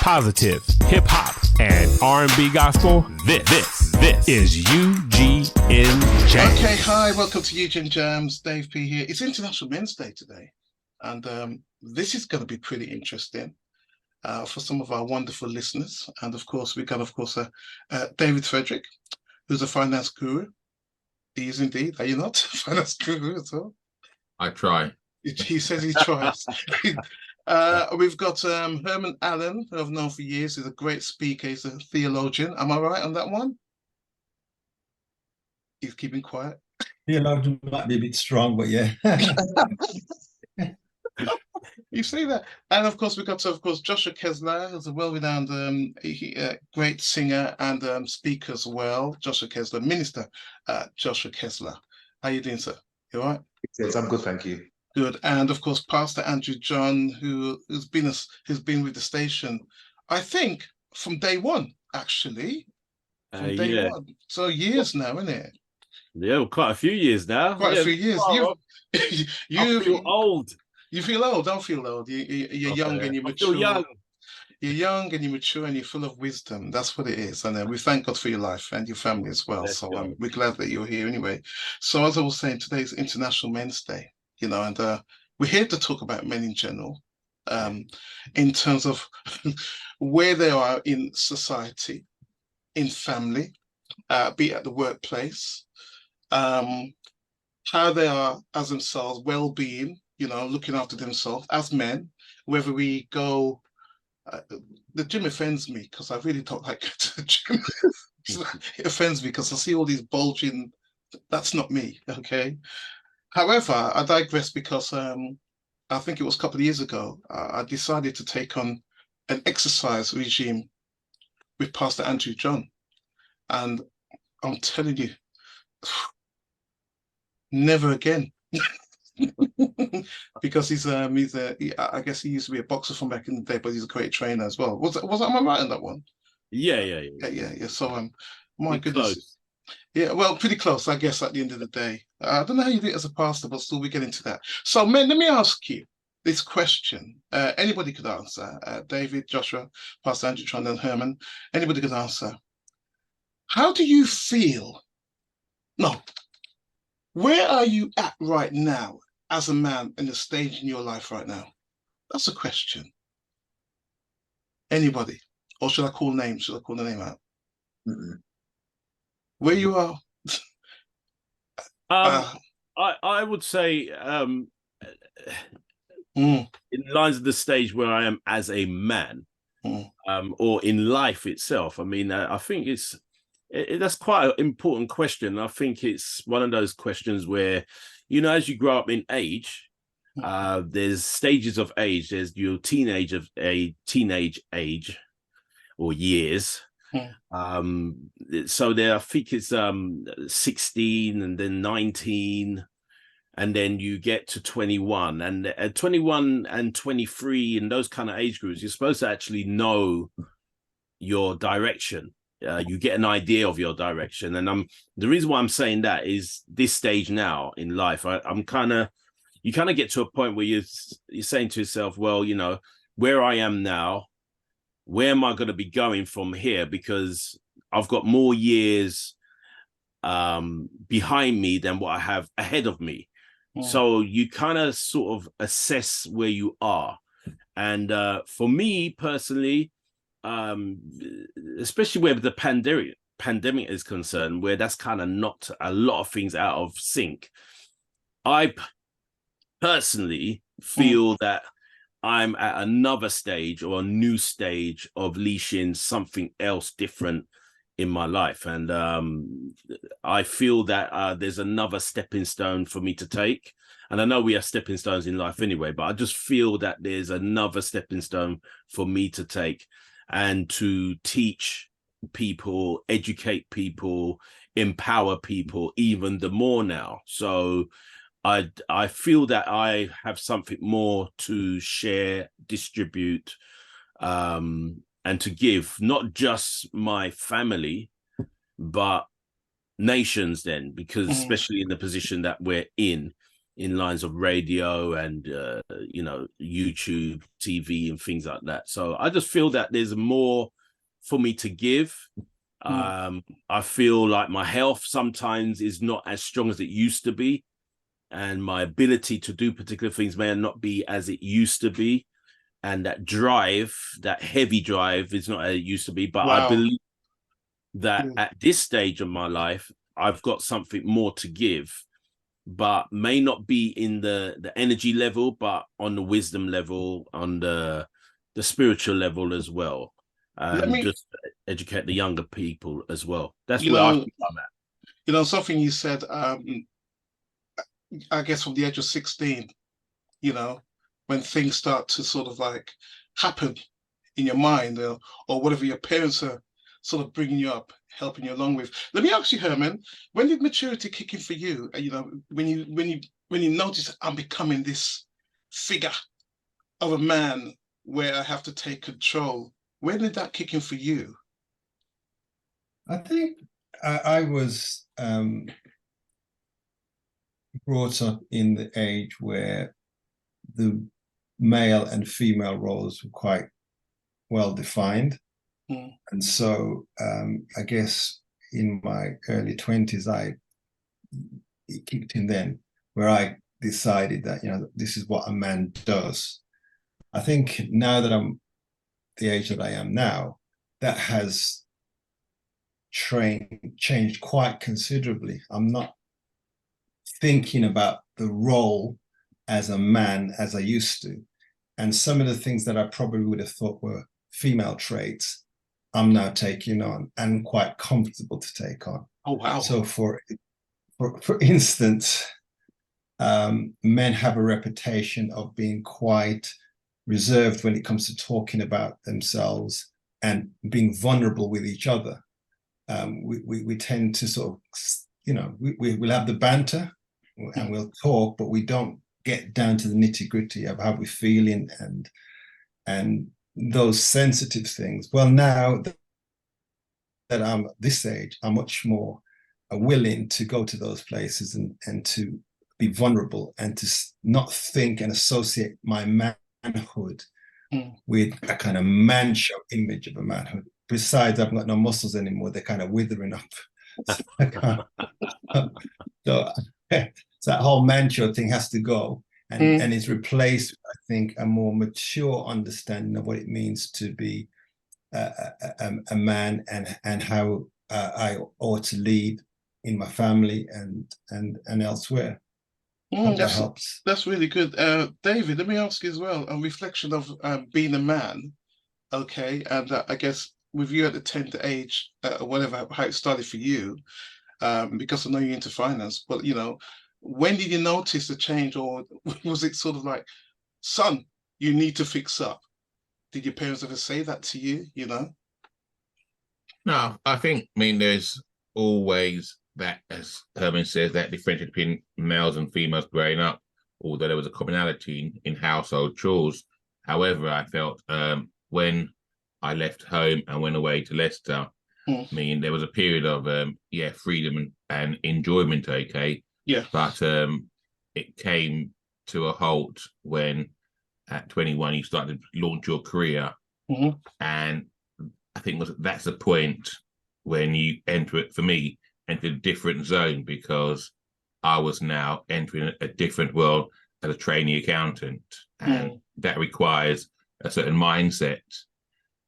positive, hip hop, and R&B gospel. This is UGN Jams. Okay, hi, welcome to UGN Jams. Dave P here. It's International Men's Day today, and this is going to be pretty interesting for some of our wonderful listeners. And of course, we got, David Frederick, who's a finance guru. He is indeed. Are you not a finance guru at all? I try. He says he tries. We've got Herman Allen, who I've known for years. He's a great speaker. He's a theologian. Am I right on that one? He's keeping quiet. Theologian might be a bit strong, but yeah. You see that? And of course, we've got, Joshua Kessler, who's a well-renowned great singer and speaker as well. Joshua Kessler, Minister Joshua Kessler. How you doing, sir? You all right? Yes, I'm good, thank you. Good. And of course, Pastor Andrew John, who's been with the station, I think, from day one, actually. From day one. So years now, isn't it? Yeah, well, quite a few years now. Quite a few years. You feel old. You feel old. Don't feel old. You're young and you're mature. I feel young. You're young and you're mature and you're full of wisdom. That's what it is. And we thank God for your life and your family as well. So we're glad that you're here anyway. So as I was saying, today is International Men's Day, and we're here to talk about men in general, in terms of where they are in society, in family, be it at the workplace, how they are as themselves, well-being, looking after themselves as men, whether we go, the gym offends me because I really don't like going to the gym. It offends me because I see all these bulging, that's not me, okay? However, I digress because I think it was a couple of years ago, I decided to take on an exercise regime with Pastor Andrew John. And I'm telling you, never again. Because I guess he used to be a boxer from back in the day, but he's a great trainer as well. Am I right on that one? Yeah. So my goodness. Close. Yeah, well, pretty close, I guess, at the end of the day. I don't know how you do it as a pastor, but still we get into that. So, men, let me ask you this question. Anybody could answer. David, Joshua, Pastor Andrew, Tron, and Herman. Anybody could answer. How do you feel? No. Where are you at right now as a man in the stage in your life right now? That's a question. Anybody? Or should I call names? Should I call the name out? Where you are? I would say in lines of the stage where I am as a man, or in life itself. I mean, I think that's quite an important question. I think it's one of those questions where, as you grow up in age, there's stages of age. There's your teenage age or years. So there, I think it's 16 and then 19, and then you get to 21, and at 21 and 23 in those kind of age groups, you're supposed to actually know your direction. You get an idea of your direction, and the reason why I'm saying that is this stage now in life, you kind of get to a point where you're saying to yourself, well, where I am now, where am I going to be going from here? Because I've got more years behind me than what I have ahead of me. So you kind of sort of assess where you are. And for me personally, especially where the pandemic is concerned, where that's kind of knocked a lot of things out of sync, I personally feel that I'm at another stage or a new stage of leashing something else different in my life. And I feel that there's another stepping stone for me to take. And I know we have stepping stones in life anyway, but I just feel that there's another stepping stone for me to take and to teach people, educate people, empower people even the more now. So I feel that I have something more to share, distribute, and to give, not just my family, but nations then, because especially in the position that we're in, in lines of radio and YouTube, TV, and things like that. So I just feel that there's more for me to give. I feel like my health sometimes is not as strong as it used to be, and my ability to do particular things may not be as it used to be, and that drive, that heavy drive, is not as it used to be. But I believe that at this stage of my life, I've got something more to give, but may not be in the energy level, but on the wisdom level, on the spiritual level as well. Just educate the younger people as well. That's where I think I'm at. You know, something you said, I guess from the age of 16, you know, when things start to sort of like happen in your mind, or whatever your parents are sort of bringing you up, helping you along with. Let me ask you, Herman, when did maturity kick in for you? You know, when you notice I'm becoming this figure of a man where I have to take control, when did that kick in for you? I think I was brought up in the age where the male and female roles were quite well defined. And so I guess in my early 20s, it kicked in then, where I decided that, you know, this is what a man does. I think now that I'm the age that I am now, that has changed quite considerably. I'm not thinking about the role as a man as I used to. And some of the things that I probably would have thought were female traits, I'm now taking on and quite comfortable to take on. Oh, wow. So for instance, men have a reputation of being quite reserved when it comes to talking about themselves and being vulnerable with each other. We tend to sort of, you know, we'll have the banter and we'll talk, but we don't get down to the nitty-gritty of how we're feeling and those sensitive things. Well, now that I'm at this age, I'm much more willing to go to those places and to be vulnerable and to not think and associate my manhood with a kind of man-show image of a manhood. Besides, I've got no muscles anymore. They're kind of withering up. So that whole man-show thing has to go. And it's replaced, I think, a more mature understanding of what it means to be a man and how I ought to lead in my family and elsewhere. That helps. That's really good. David, let me ask you as well, a reflection of being a man, okay, and I guess with you at the tender age, whatever, how it started for you, because I know you're into finance, but, you know, when did you notice the change, or was it sort of like, son, you need to fix up? Did your parents ever say that to you, you know? No, I mean, there's always that, as Herman says, that difference between males and females growing up, although there was a commonality in household chores. However, I felt when I left home and went away to Leicester, I mean, there was a period of, freedom and enjoyment, okay? Yeah. But it came to a halt when at 21 you started to launch your career. And I think that's the point when you enter it, for me, enter a different zone, because I was now entering a different world as a trainee accountant. And that requires a certain mindset.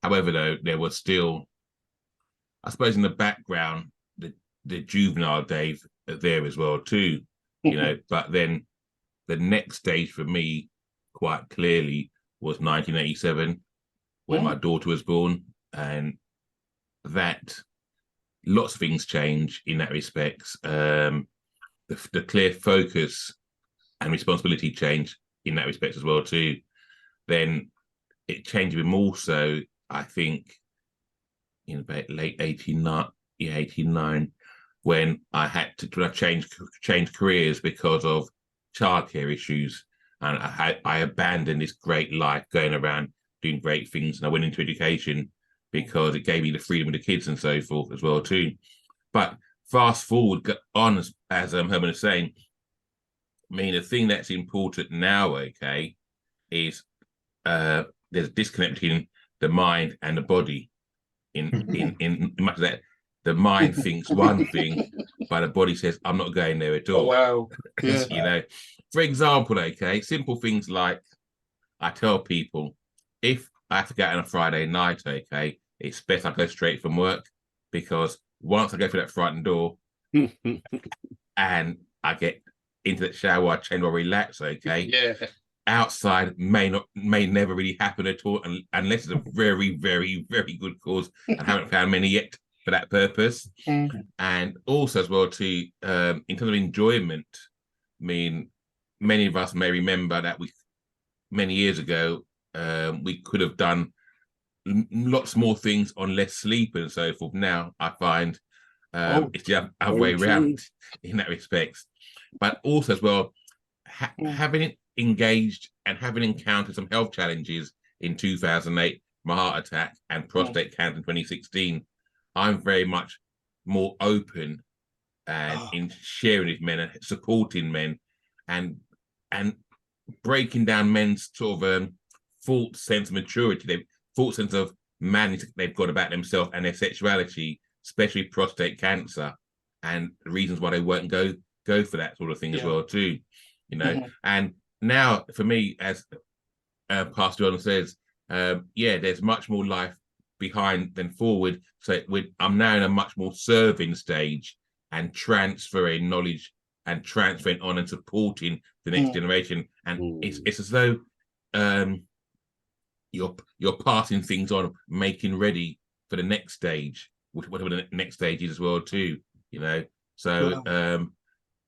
However, though, there was still, I suppose, in the background, the juvenile Dave there as well too, you know. But then the next stage for me, quite clearly, was 1987 when my daughter was born, and that lots of things change in that respect. The clear focus and responsibility change in that respect as well too. Then it changed even more so, I think, in about late 89, when I had to change careers because of childcare issues, and I abandoned this great life going around doing great things, and I went into education because it gave me the freedom of the kids and so forth as well too. But fast forward on, as Herman is saying, mean, the thing that's important now, okay, is there's a disconnect between the mind and the body. In much of that, the mind thinks one thing, but the body says, "I'm not going there at all." Oh, wow. Yeah. You know, for example, okay, simple things like I tell people, if I have to go out on a Friday night, okay, it's best I go straight from work, because once I go through that front door and I get into that shower, I change or relax, okay. Yeah. Outside may never really happen at all, unless it's a very, very, very good cause. I haven't found many yet for that purpose. And also as well too, in terms of enjoyment, I mean, many of us may remember that many years ago, we could have done lots more things on less sleep and so forth. Now I find it's the other way around in that respect. But also as well, having engaged and having encountered some health challenges in 2008, my heart attack and prostate cancer in 2016, I'm very much more open and in sharing with men and supporting men and breaking down men's sort of false sense of maturity, false sense of madness they've got about themselves and their sexuality, especially prostate cancer, and the reasons why they won't go for that sort of thing as well too, you know. And now for me, as Pastor John says, there's much more life behind than forward. So I'm now in a much more serving stage and transferring knowledge and transferring on and supporting the next generation. And it's as though you're passing things on, making ready for the next stage, whatever the next stage is as well too, you know. So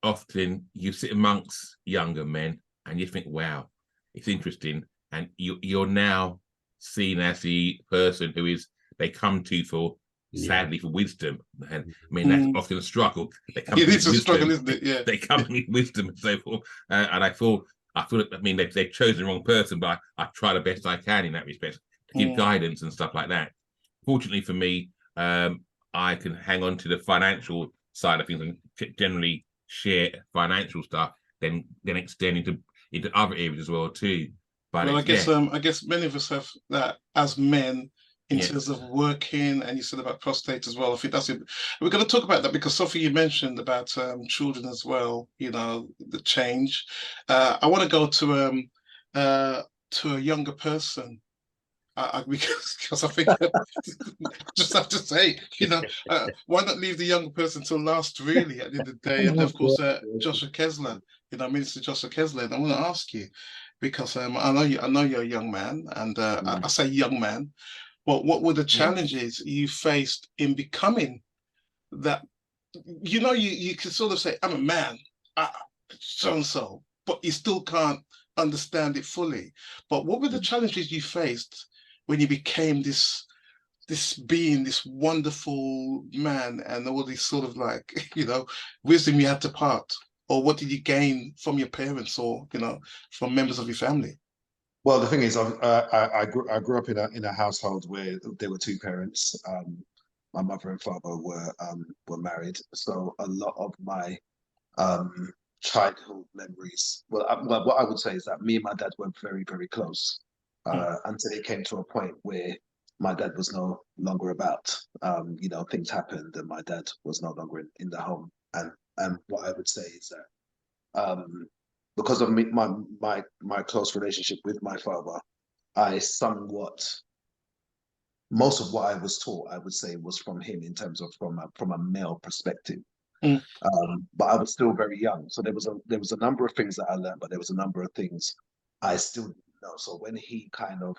often you sit amongst younger men and you think, wow, it's interesting, and you're now seen as the person who they come to for sadly for wisdom. And I mean, that's often a struggle. It is a struggle, isn't it? Yeah. They come with wisdom and so forth. And I feel I mean, they've chosen the wrong person, but I try the best I can in that respect to give guidance and stuff like that. Fortunately for me, I can hang on to the financial side of things and generally share financial stuff, then extend into other areas as well too. But well, I guess many of us have that as men in terms of working, and you said about prostate as well. I think that's it. We're going to talk about that because Sophie, you mentioned about children as well. You know, the change. I want to go to a younger person. Because I think just have to say, you know, why not leave the younger person till last, really, at the end of the day? And of course, Joshua Kesler, you know, Minister Joshua Kesler, and I want to ask you, because I know you're a young man, and I say young man, but what were the challenges you faced in becoming that? You know, you can sort of say, I'm a man, so and so, but you still can't understand it fully. But what were the challenges you faced when you became this being, this wonderful man, and all this sort of like, you know, wisdom you had to part? Or what did you gain from your parents, or, you know, from members of your family? Well, the thing is, I grew up in a household where there were two parents. My mother and father were married, so a lot of my childhood memories. Well, what I would say is that me and my dad were very, very close until it came to a point where my dad was no longer about. You know, things happened, and my dad was no longer in the home. And what I would say is that because of my close relationship with my father, I somewhat, most of what I was taught, I would say, was from him in terms of from a male perspective. But I was still very young, so there was a number of things that I learned, but there was a number of things I still didn't know. So when he kind of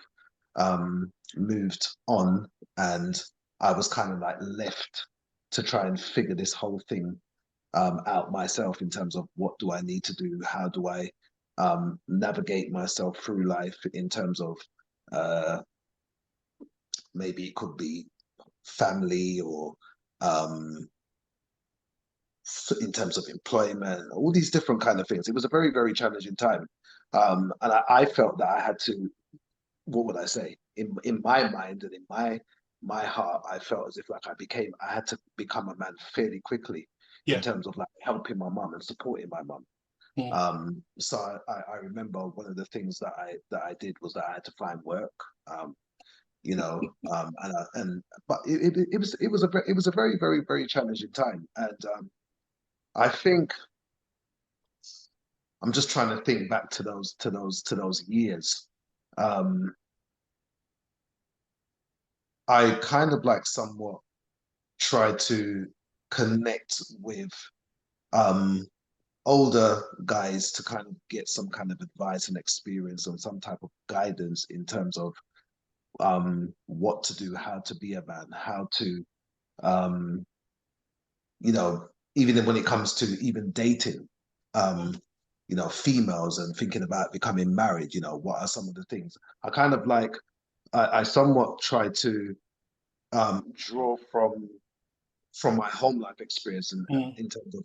moved on, and I was kind of like left to try and figure this whole thing out myself in terms of what do I need to do, how do I navigate myself through life in terms of maybe it could be family, or in terms of employment, all these different kind of things. It was a very, very challenging time. And I felt that I had to, what would I say? In my mind and in my heart, I felt as if like I had to become a man fairly quickly in terms of like helping my mum and supporting my mum. So I remember one of the things that I did was that I had to find work. You know, but it was a very, very, very challenging time, and I think I'm just trying to think back to those years. I kind of like somewhat tried to connect with older guys to kind of get some kind of advice and experience and some type of guidance in terms of what to do, how to be a man, how to you know, even when it comes to even dating, you know, females and thinking about becoming married, you know, what are some of the things? I kind of like I somewhat try to draw from my home life experience and in terms of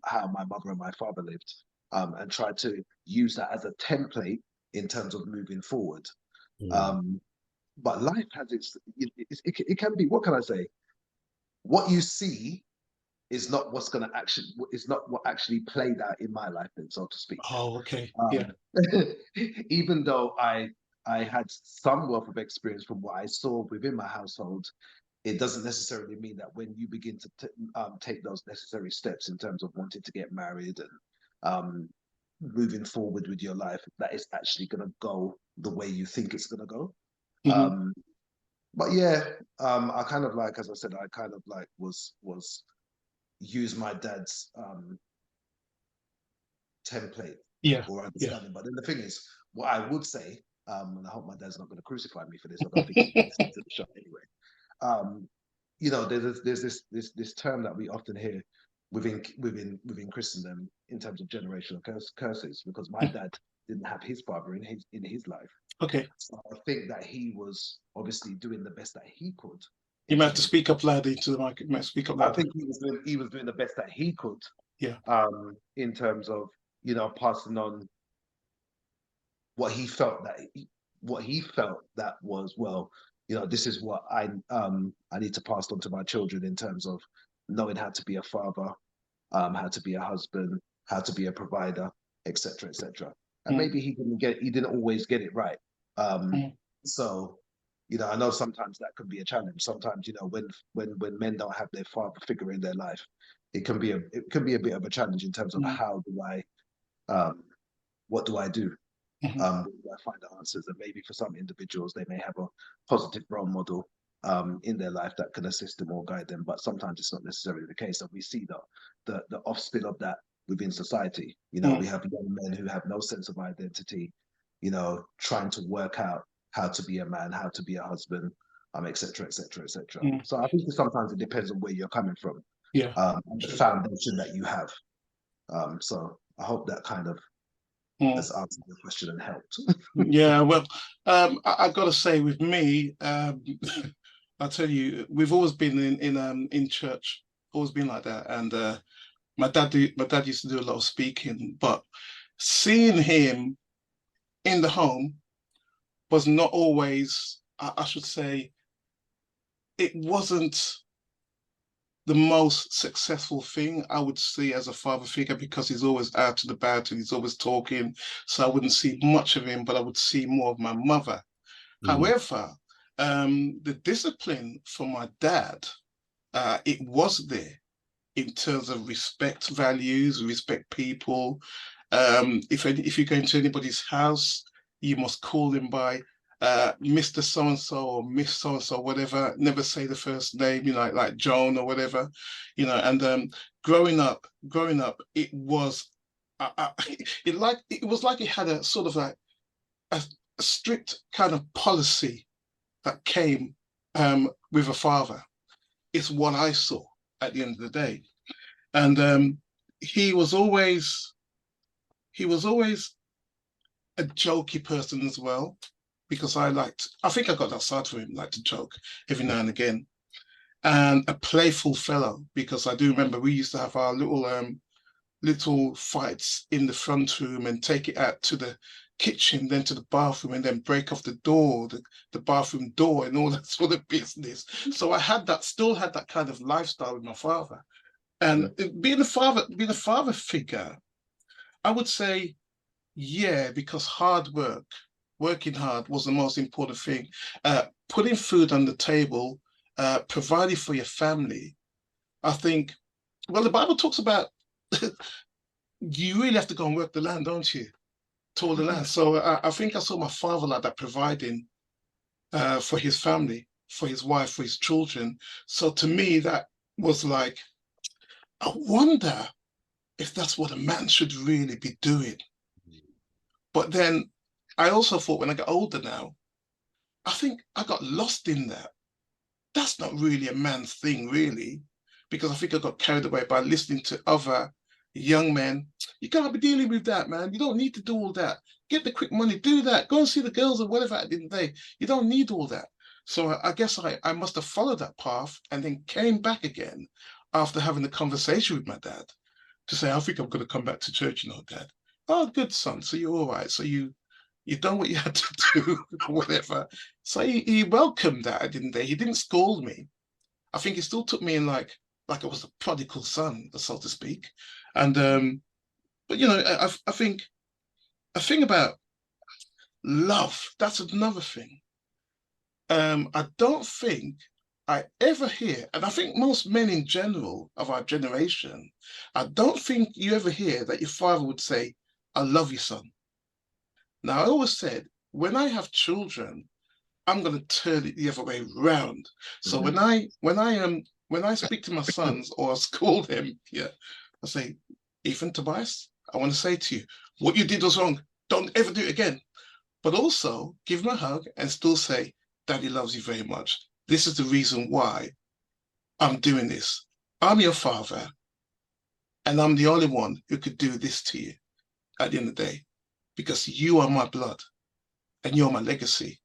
how my mother and my father lived, and try to use that as a template in terms of moving forward. But life has it can be, what can I say? What you see is not what's going to actually, is not what actually played out in my life, then, so to speak. Oh, okay. Yeah. Even though I had some wealth of experience from what I saw within my household, it doesn't necessarily mean that when you begin to take those necessary steps in terms of wanting to get married and moving forward with your life, that it's actually going to go the way you think it's going to go. But yeah, I kind of like, as I said, I kind of like was use my dad's template or understanding. But then the thing is, what I would say, and I hope my dad's not going to crucify me for this, I don't think he's listening to the show anyway. You know, there's this term that we often hear within Christendom in terms of generational curses, because my dad didn't have his father in his life. Okay. So I think that he was obviously doing the best that he could. You might have to speak up loud into the mic. You might speak up loud. I think he was doing the best that he could. Yeah. In terms of, you know, passing on what he felt that was, well, you know, this is what I need to pass on to my children in terms of knowing how to be a father, how to be a husband, how to be a provider, etc., etc. And maybe he didn't always get it right. So, you know, I know sometimes that can be a challenge. Sometimes, you know, when men don't have their father figure in their life, it can be a bit of a challenge in terms of how do I, what do I do? Where do I find the answers? And maybe for some individuals, they may have a positive role model in their life that can assist them or guide them, but sometimes it's not necessarily the case. And we see the offspring of that within society. You know, we have young men who have no sense of identity, you know, trying to work out how to be a man, how to be a husband, etc., etc., etc. So I think sometimes it depends on where you're coming from, and the foundation that you have. So I hope that kind of has answered the question and helped. Yeah, well, I've got to say, with me, I'll tell you, we've always been in church, always been like that, and my dad used to do a lot of speaking, but seeing him in the home was not always, I should say, it wasn't the most successful thing I would see as a father figure, because he's always out and about and he's always talking. So I wouldn't see much of him, but I would see more of my mother. However, the discipline from my dad, it was there in terms of respect values, respect people. If you go into anybody's house, you must call them by Mr. So-and-so or Miss So-and-so, whatever. Never say the first name, you know, like Joan or whatever, you know. And growing up, it was, it was like it had a sort of like a strict kind of policy that came with a father. It's what I saw at the end of the day. And he was always a jokey person as well, because I think I got that side from him, like to joke every now and again, and a playful fellow, because I do remember we used to have our little fights in the front room and take it out to the kitchen, then to the bathroom, and then break off the door, the bathroom door, and all that sort of business. So I still had that kind of lifestyle with my father. And being a father figure, I would say, yeah, because hard work, working hard was the most important thing. Putting food on the table, providing for your family. I think, well, the Bible talks about you really have to go and work the land, don't you? Till the land. So I think I saw my father like that, providing for his family, for his wife, for his children. So to me, that was like, I wonder if that's what a man should really be doing. But then I also thought when I got older now, I think I got lost in that. That's not really a man's thing, really, because I think I got carried away by listening to other young men. You can't be dealing with that, man. You don't need to do all that. Get the quick money, do that. Go and see the girls or whatever at the end of the day. You don't need all that. So I guess I must have followed that path and then came back again after having the conversation with my dad to say, I think I'm going to come back to church, Dad. Oh, good, son. So you're all right. So you done what you had to do, whatever. So he welcomed that, didn't he? He didn't scold me. I think he still took me in like I was a prodigal son, so to speak. And but I think a thing about love, that's another thing. I don't think I ever hear, and I think most men in general of our generation, I don't think you ever hear that your father would say, I love you, son. Now, I always said, when I have children, I'm going to turn it the other way round. So when I speak to my sons or scold them, yeah, I say, Ethan, Tobias, I want to say to you, what you did was wrong. Don't ever do it again. But also give him a hug and still say, Daddy loves you very much. This is the reason why I'm doing this. I'm your father, and I'm the only one who could do this to you at the end of the day, because you are my blood and you're my legacy.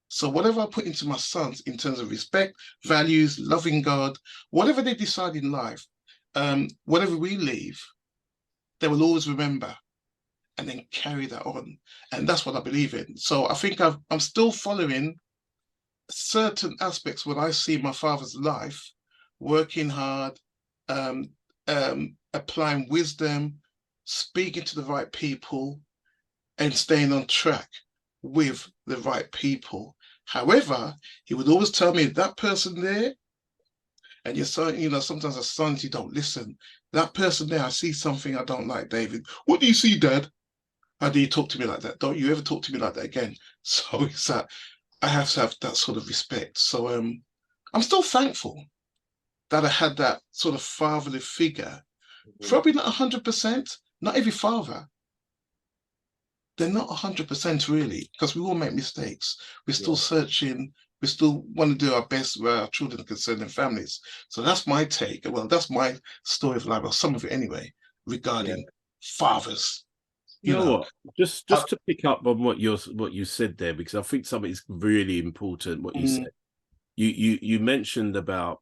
So whatever I put into my sons in terms of respect, values, loving God, whatever they decide in life, whatever we leave, they will always remember and then carry that on. And that's what I believe in. So I think I'm still following certain aspects when I see my father's life, working hard, applying wisdom, speaking to the right people, and staying on track with the right people. However, he would always tell me that person there, and your son, sometimes as sons, you don't listen. That person there, I see something I don't like, David. What do you see, Dad? How do you talk to me like that? Don't you ever talk to me like that again? So it's that I have to have that sort of respect. So I'm still thankful that I had that sort of fatherly figure. Probably not 100%, not every father. They're not 100% really, because we all make mistakes. We're still searching. We still want to do our best where our children are concerned and families. So that's my take. Well, that's my story of life, or some of it anyway, regarding fathers. You know what? Just to pick up on what you said there, because I think something is really important. What you said, you mentioned about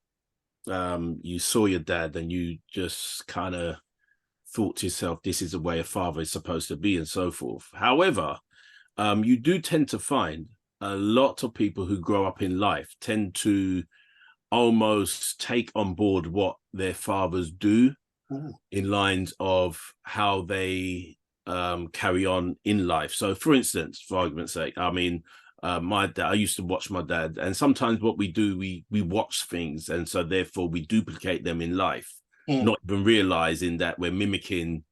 you saw your dad and you just kind of thought to yourself, this is the way a father is supposed to be, and so forth. However, you do tend to find a lot of people who grow up in life tend to almost take on board what their fathers do in lines of how they carry on in life. So for instance, for argument's sake, I mean, my dad, I used to watch my dad, and sometimes what we do, we watch things, and so therefore we duplicate them in life, not even realizing that we're mimicking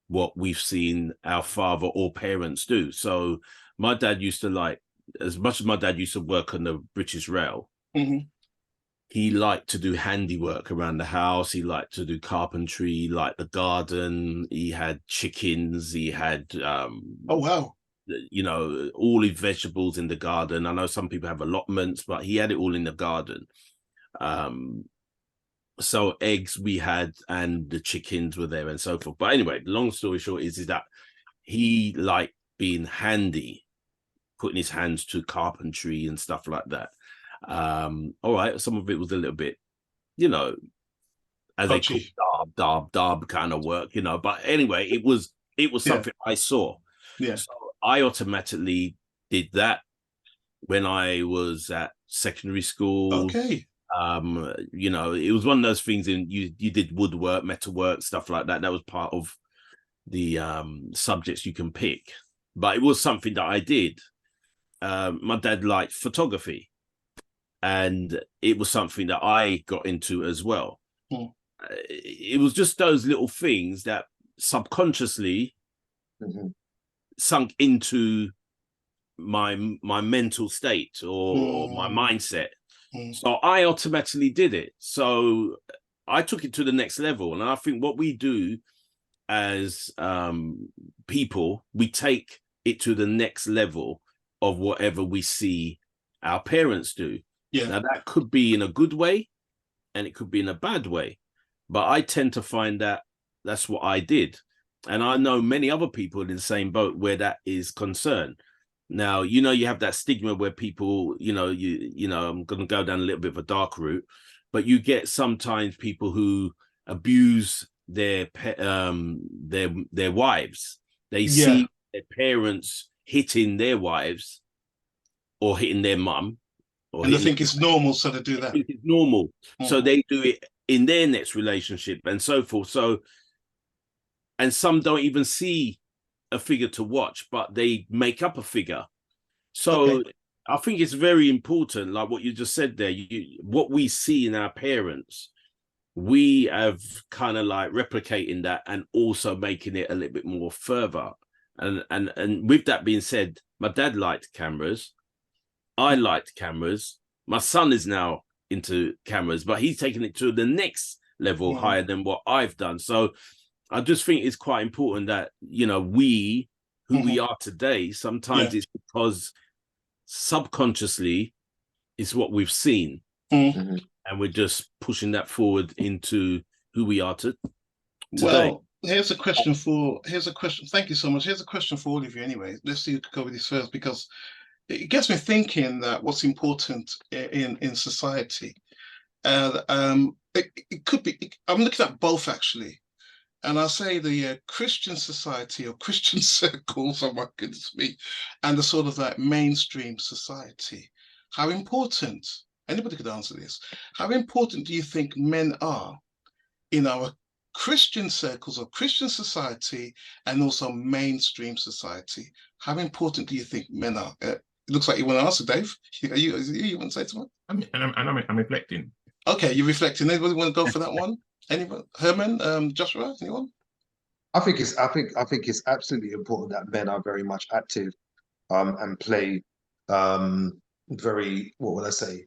what we've seen our father or parents do. So my dad used to, like, as much as my dad used to work on the British Rail, he liked to do handiwork around the house. He liked to do carpentry, like the garden. He had chickens. He had, oh, wow. All his vegetables in the garden. I know some people have allotments, but he had it all in the garden. So eggs we had, and the chickens were there and so forth. But anyway, long story short is that he liked being handy, putting his hands to carpentry and stuff like that. All right, some of it was a little bit, as they call darb kind of work, but anyway, it was something I saw. So I automatically did that when I was at secondary school. Okay. It was one of those things you did woodwork, metalwork, stuff like that. That was part of subjects you can pick, but it was something that I did. My dad liked photography, and it was something that I got into as well. It was just those little things that subconsciously sunk into my mental state or my mindset. So I automatically did it. So I took it to the next level. And I think what we do as people, we take it to the next level of whatever we see our parents do. Yeah. Now that could be in a good way and it could be in a bad way. But I tend to find that that's what I did. And I know many other people in the same boat where that is concerned. Now, you know, you have that stigma where people, you know, I'm going to go down a little bit of a dark route, but you get sometimes people who abuse their wives. They see their parents hitting their wives or hitting their mum. And they think it's normal, so they do that. It's normal. So they do it in their next relationship and so forth. So, and some don't even see a figure to watch, but they make up a figure. So I think it's very important, like what you just said there, what we see in our parents, we have kind of like replicating that and also making it a little bit more further. And with that being said, my dad liked cameras. I liked cameras. My son is now into cameras, but he's taking it to the next level higher than what I've done. So I just think it's quite important that, you know, we are today, sometimes it's because subconsciously it's what we've seen. And we're just pushing that forward into who we are today. Well, here's a question. Thank you so much. Here's a question for all of you anyway. Let's see who can go with this first, because it gets me thinking that what's important in society. It could be, I'm looking at both actually. And I say the Christian society or Christian circles, oh my goodness me, and the sort of like mainstream society. How important, anybody could answer this, how important do you think men are in our Christian circles or Christian society and also mainstream society? How important do you think men are? It looks like you want to answer, Dave. You want to say something? I'm reflecting. Okay, you're reflecting. Anybody want to go for that one? Anyone? Herman, Joshua, anyone? I think it's absolutely important that men are very much active and play very, what would I say?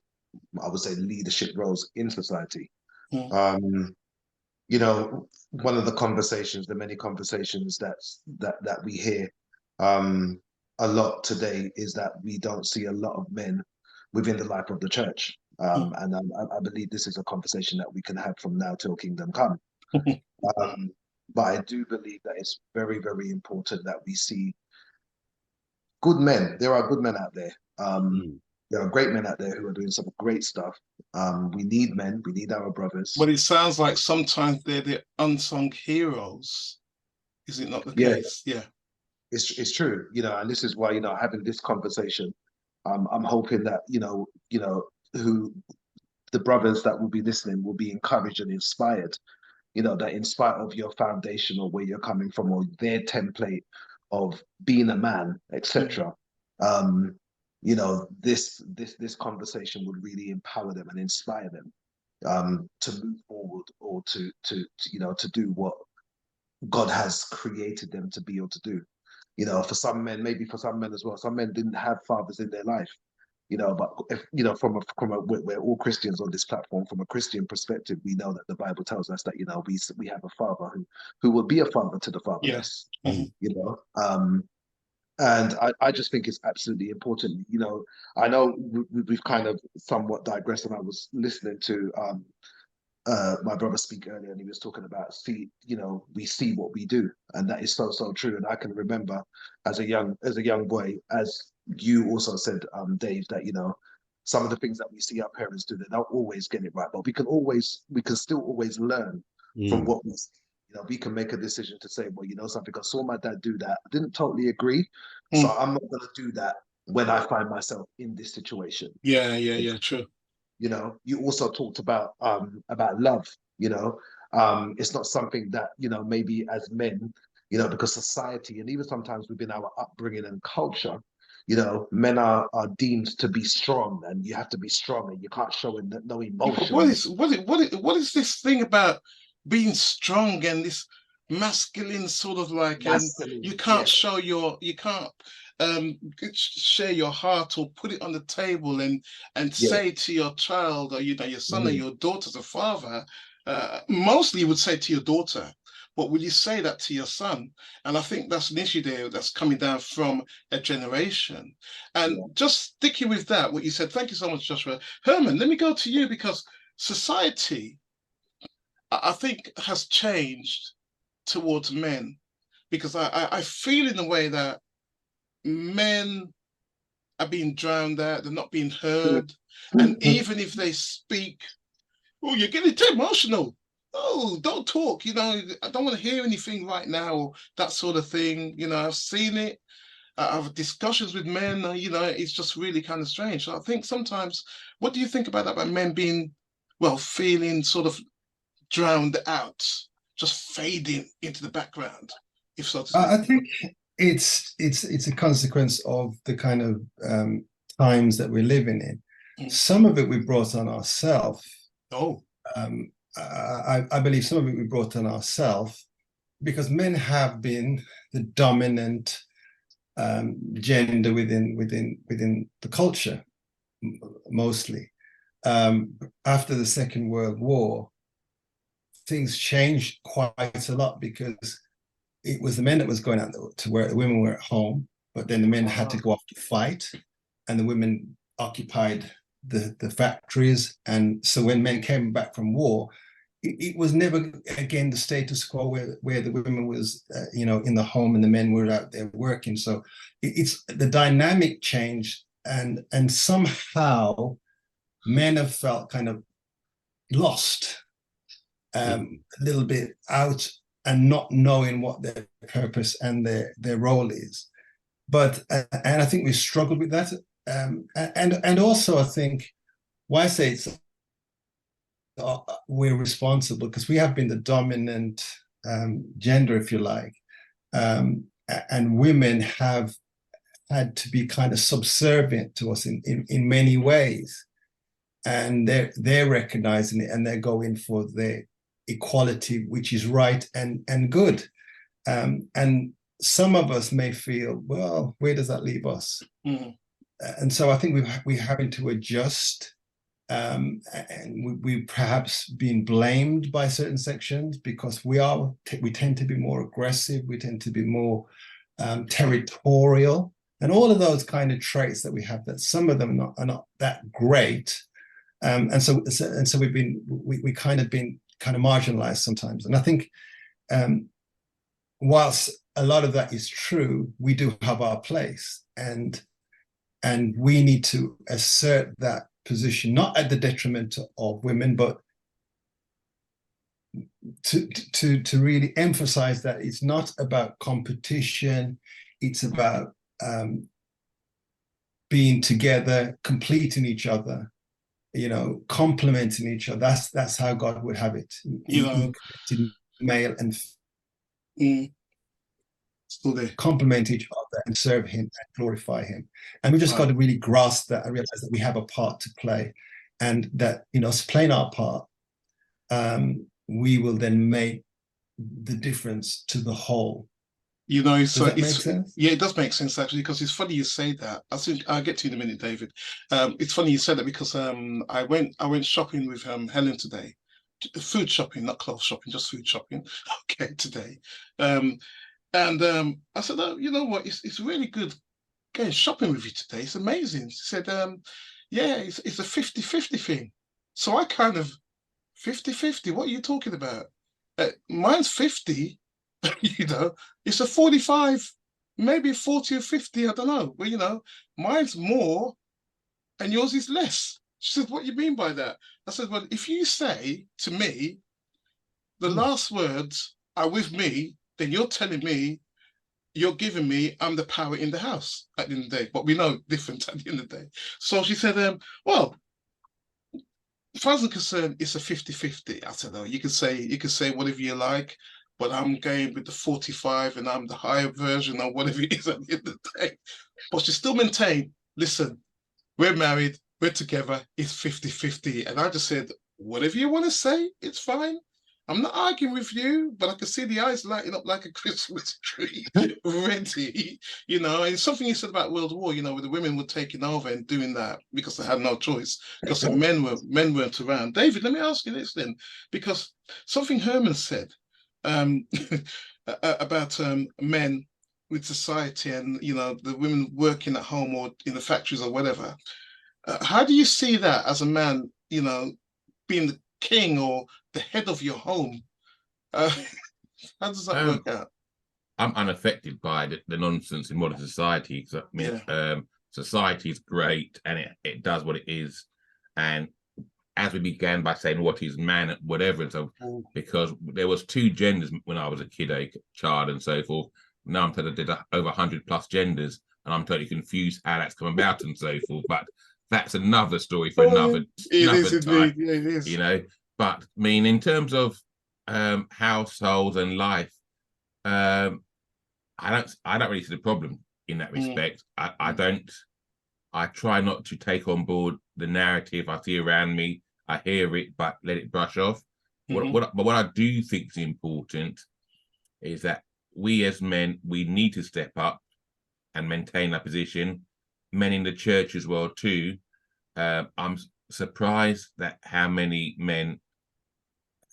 I would say leadership roles in society. You know, one of the conversations, the many conversations that we hear a lot today is that we don't see a lot of men within the life of the church. And I believe this is a conversation that we can have from now till kingdom come. But I do believe that it's very, very important that we see good men. There are good men out there. There are great men out there who are doing some great stuff. We need men. We need our brothers. But it sounds like sometimes they're the unsung heroes. Is it not the case? Yeah. It's true. You know, and this is why, you know, having this conversation, I'm hoping that, who the brothers that will be listening will be encouraged and inspired, you know, that in spite of your foundation or where you're coming from or their template of being a man, etc., you know, this conversation would really empower them and inspire them to move forward or to do what God has created them to be able to do. You know, for some men, maybe for some men as well, some men didn't have fathers in their life. You know, but if you know, we're all Christians on this platform. From a Christian perspective, we know that the Bible tells us that, you know, we have a father who will be a father to the fatherless. You know, and I just think it's absolutely important. You know, I know we've kind of somewhat digressed, and I was listening to my brother speak earlier, and he was talking about we see what we do, and that is so true. And I can remember as a young boy, as you also said, Dave, that, you know, some of the things that we see our parents do, they don't always get it right, but we can still always learn from what we see. You know, we can make a decision to say, well, you know something, I saw my dad do that, I didn't totally agree, so I'm not going to do that when I find myself in this situation. Yeah, true. You know, you also talked about love. You know, it's not something that, you know, maybe as men you know, because society and even sometimes within our upbringing and culture, you know, men are deemed to be strong, and you have to be strong, and you can't show no emotions. What is this thing about being strong and this masculine sort of like, and Masculine, you can't yes, show you can't um share your heart or put it on the table and yeah, say to your child, or you know, your son or mhm, your daughter, as a father, mostly you would say to your daughter, but will you say that to your son? And I think that's an issue there that's coming down from a generation. And yeah. just sticking with that, what you said, thank you so much, Joshua. Herman, let me go to you, because society, I think, has changed towards men, because I feel in a way that men are being drowned out, they're not being heard. And even if they speak, oh, you're getting too emotional. Oh, don't talk. You know, I don't want to hear anything right now, or that sort of thing. You know, I've seen it. I've discussions with men. You know, it's just really kind of strange. So I think sometimes, what do you think about that? About men being, well, feeling sort of drowned out, just fading into the background, if so to I speak. think it's a consequence of the kind of times that we're living in. Mm. Some of it we brought on ourselves. Oh, I believe some of it we brought on ourselves because men have been the dominant gender within the culture, mostly. After the Second World War, things changed quite a lot because it was the men that was going out to work, the women were at home, but then the men had to go off to fight, and the women occupied the factories. And so when men came back from war, it was never again the status quo where the women was you know, in the home and the men were out there working. So it's the dynamic changed, and somehow men have felt kind of lost, a little bit out, and not knowing what their purpose and their role is. But and I think we struggled with that, and also I think why I say it's we're responsible because we have been the dominant gender, if you like, and women have had to be kind of subservient to us in many ways, and they're recognizing it, and they're going for their equality, which is right and good. And some of us may feel, well, where does that leave us? mm. And so I think we're having to adjust, and we've perhaps been blamed by certain sections because we tend to be more aggressive, we tend to be more territorial, and all of those kind of traits that we have, that some of them are not that great. And so we kind of been kind of marginalized sometimes. And I think whilst a lot of that is true, we do have our place, and we need to assert that position, not at the detriment of women, but to really emphasize that it's not about competition, it's about being together, completing each other, you know, complementing each other. That's how God would have it. You know, Male and still there. complement each other and serve him and glorify him. And we just got to really grasp that and realize that we have a part to play, and that, you know, playing our part, we will then make the difference to the whole. You know, Does that make sense? Yeah, it does make sense actually, because it's funny you say that. I think I'll get to you in a minute, David. It's funny you said that because I went shopping with Helen today, food shopping, not clothes shopping, just food shopping. Okay, today, and I said, oh, you know what, it's really good going shopping with you today. It's amazing. She said, yeah, it's a 50-50 thing. So I kind of 50-50. What are you talking about? Mine's 50. You know, it's a 45, maybe 40 or 50, I don't know. Well, you know, mine's more and yours is less. She said, what do you mean by that? I said, well, if you say to me, the last words are with me, then you're telling me, you're giving me, I'm the power in the house at the end of the day. But we know different at the end of the day. So she said, well, as far as I'm concerned, it's a 50-50. I said, oh, you can say whatever you like. but I'm going with the 45 and I'm the higher version or whatever it is at the end of the day. But she still maintained, listen, we're married, we're together, it's 50-50. And I just said, whatever you want to say, it's fine. I'm not arguing with you, but I can see the eyes lighting up like a Christmas tree already. You know, and something you said about World War, you know, where the women were taking over and doing that because they had no choice, because the men weren't around. David, let me ask you this then, because something Herman said about men with society and, you know, the women working at home or in the factories or whatever. How do you see that as a man, you know, being the king or the head of your home? How does that work out? I'm unaffected by the nonsense in modern society. Because I mean, society is great and it does what it is. And as we began by saying what is man, whatever, and so because there was 2 genders when I was a kid, a child, and so forth. Now I'm told there's over 100+ genders, and I'm totally confused how that's come about and so forth. But that's another story for another time. It is. You know, but I mean, in terms of households and life, I don't really see the problem in that respect. I try not to take on board the narrative I see around me. I hear it, but let it brush off. But what I do think is important is that we as men, we need to step up and maintain our position. Men in the church as well too. I'm surprised that how many men,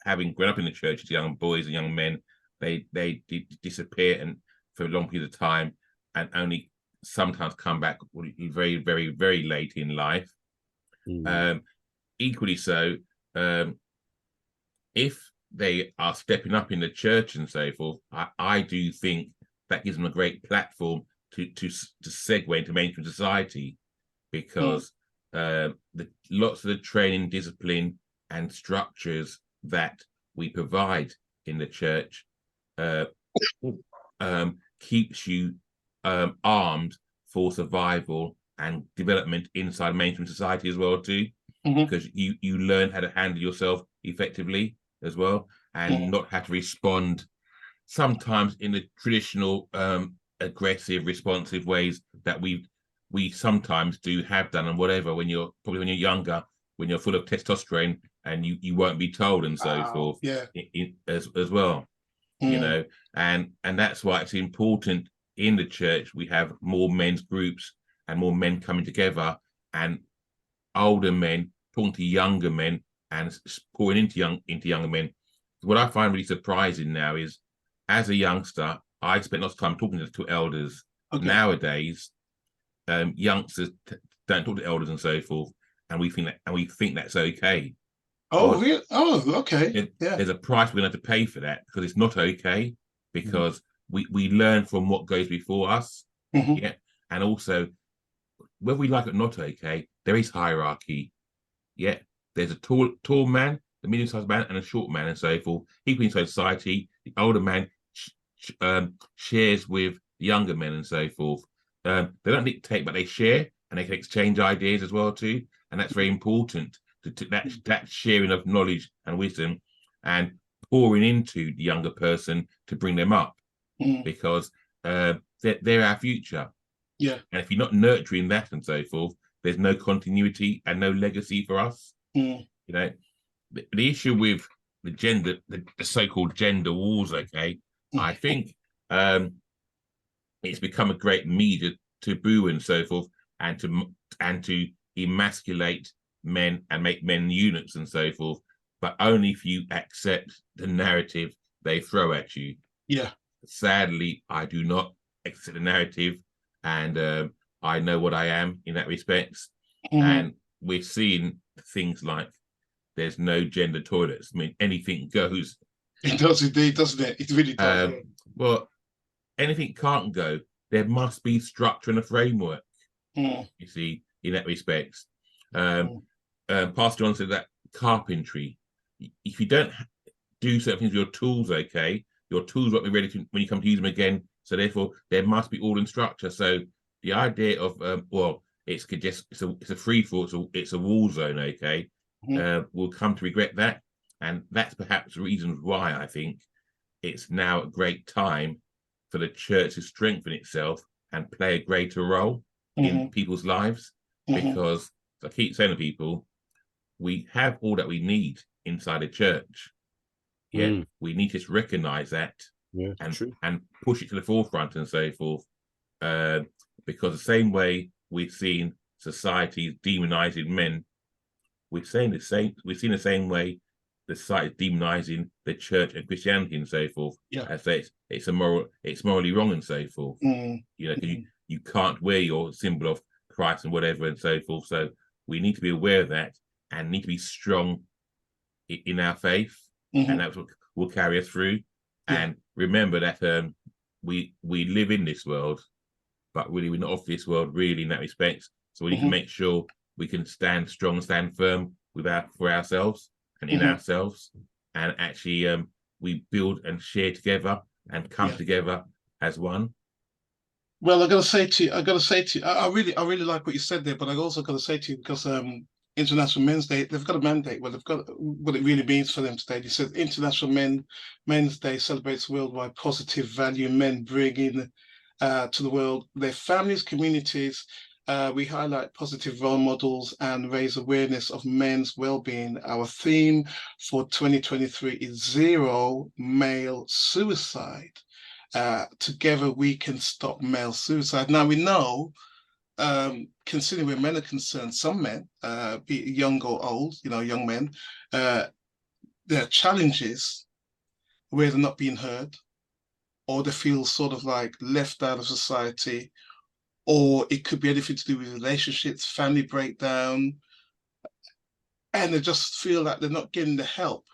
having grown up in the church as young boys and young men, they disappear and for a long period of time, and only sometimes come back very, very, very late in life. Equally so, if they are stepping up in the church and so forth, I do think that gives them a great platform to segue into mainstream society, because lots of the training, discipline, and structures that we provide in the church keeps you armed for survival and development inside mainstream society as well too, because you learn how to handle yourself effectively as well, and not have to respond sometimes in the traditional aggressive, responsive ways that we sometimes do have done, and whatever, when you're younger, when you're full of testosterone and you won't be told and so forth, as well. You know, and that's why it's important in the church we have more men's groups and more men coming together, and older men talking to younger men and pouring into younger men. What I find really surprising now is, as a youngster, I spent lots of time talking to elders. Nowadays, youngsters don't talk to elders and so forth, and we think that's okay. Oh, really? Oh, okay. There's a price we're going to have to pay for that, because it's not okay, because we learn from what goes before us. And also, whether we like it or not okay, there is hierarchy. There's a tall man, the medium-sized man, and a short man, and so forth. Equally in society, the older man shares with the younger men and so forth. They don't dictate, but they share, and they can exchange ideas as well too, and that's very important. That sharing of knowledge and wisdom, and pouring into the younger person to bring them up, because they're our future. And if you're not nurturing that and so forth, there's no continuity and no legacy for us. You know, the issue with the so-called gender wars, I think it's become a great media taboo and so forth, and to emasculate men and make men eunuchs and so forth, but only if you accept the narrative they throw at you. Sadly, I do not accept the narrative, and I know what I am in that respect. And we're seeing things like there's no gender toilets. I mean, anything goes. It does indeed, doesn't it? It really does. Well, anything can't go. There must be structure and a framework. You see, in that respect. Pastor John said that carpentry, if you don't do certain things with your tools, your tools won't be ready when you come to use them again. So therefore, there must be order and structure. So the idea of it's a free fall, it's a war zone. We'll come to regret that, and that's perhaps the reason why I think it's now a great time for the church to strengthen itself and play a greater role in people's lives. Because I keep saying to people, we have all that we need inside the church. Yeah, we need to recognize that and push it to the forefront and so forth. Because the same way we've seen society demonizing men, we've seen the same way the society demonizing the church and Christianity and so forth. Yeah. I say it's morally wrong and so forth. You know, you can't wear your symbol of Christ and whatever and so forth. So we need to be aware of that and need to be strong in our faith, and that's what will carry us through. And remember that we live in this world, but really we're not of this world really in that respect. So we need to make sure we can stand strong, stand firm for ourselves and in ourselves, and actually we build and share together and come together as one. Well, I gotta say to you, I really like what you said there, but I also gotta say to you, because International Men's Day, they've got a mandate. Well, they've got what it really means for them today. It says International Men's Day celebrates worldwide positive value men bringing to the world their families, communities. We highlight positive role models and raise awareness of men's well-being. Our theme for 2023 is zero male suicide. Together we can stop male suicide. Now we know, considering where men are concerned, some men, be it young or old, young men, there are challenges where they're not being heard, or they feel sort of like left out of society, or it could be anything to do with relationships, family breakdown, and they just feel like they're not getting the help.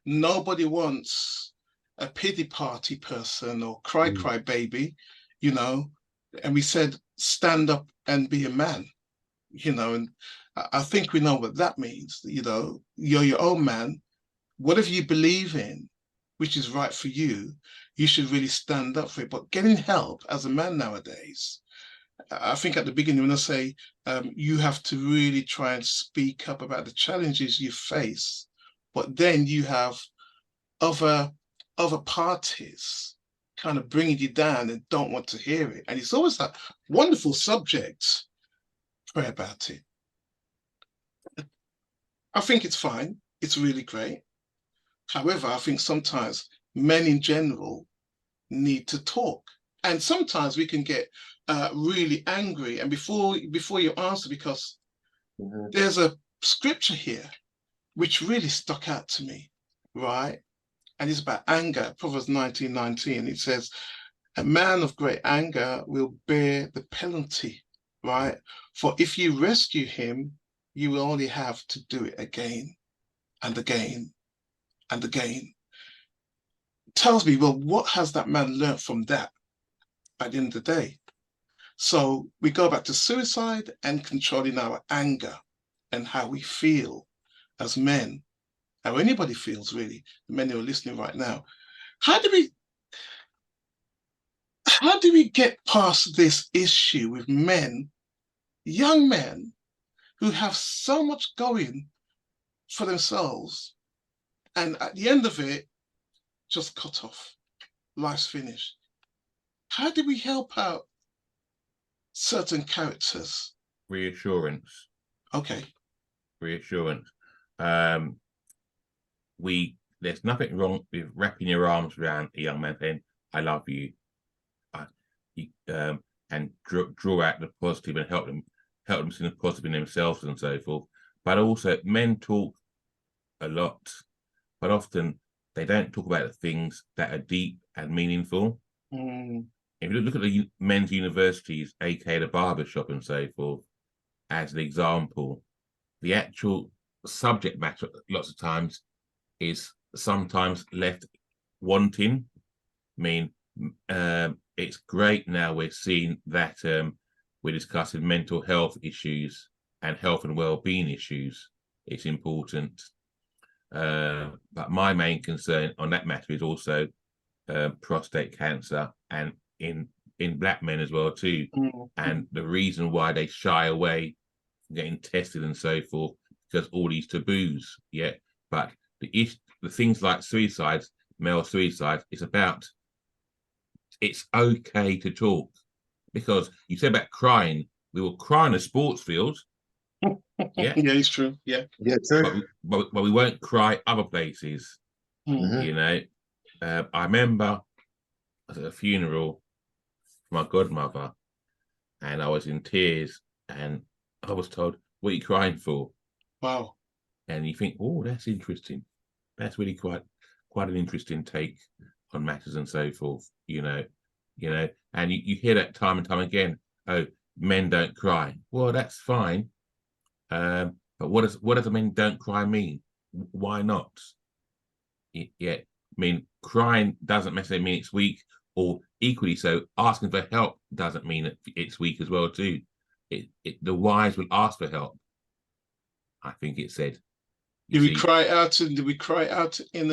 Nobody wants a pity party person or cry baby, and we said, stand up and be a man, and I think we know what that means. You're your own man. Whatever you believe in, which is right for you, you should really stand up for it. But getting help as a man nowadays, I think at the beginning when I say you have to really try and speak up about the challenges you face, but then you have other parties kind of bringing you down and don't want to hear it. And it's always that wonderful subject, pray about it. I think it's fine. It's really great. However, I think sometimes men in general need to talk. And sometimes we can get really angry. And before you answer, because there's a scripture here which really stuck out to me, right? And it's about anger. Proverbs 19:19. It says, a man of great anger will bear the penalty, right? For if you rescue him, you will only have to do it again and again and again. It tells me, well, what has that man learned from that at the end of the day? So we go back to suicide and controlling our anger and how we feel as men, how anybody feels really, the men who are listening right now. How do we get past this issue with men, young men, who have so much going for themselves, and at the end of it, just cut off, life's finished? How do we help out certain characters? Reassurance. Okay. Reassurance. There's nothing wrong with wrapping your arms around a young man saying, I love you, and draw out the positive and help them see the positive in themselves and so forth. But also, men talk a lot, but often they don't talk about the things that are deep and meaningful. If you look at the men's universities, aka the barbershop and so forth, as an example, the actual subject matter lots of times is sometimes left wanting. I mean, it's great now we're seeing that we're discussing mental health issues and health and well-being issues. It's important. But my main concern on that matter is also prostate cancer, and in black men as well too. And the reason why they shy away from getting tested and so forth, because all these taboos. But the things like suicides, male suicide. It's okay to talk, because you said about crying. We will cry on a sports field. Yeah, Yeah, it's true. Yeah, true. but we won't cry other places. Mm. You know, I remember I was at a funeral for my godmother, and I was in tears, and I was told, "What are you crying for?" Wow. And you think, "Oh, that's interesting. That's really quite an interesting take on matters and so forth." And you hear that time and time again. Oh, men don't cry. Well, that's fine. But what does a men don't cry mean? Why not? Yeah, I mean, crying doesn't necessarily mean it's weak, or equally so, asking for help doesn't mean that it's weak as well too. The wise will ask for help, I think it said. Did we cry out? Did we cry out in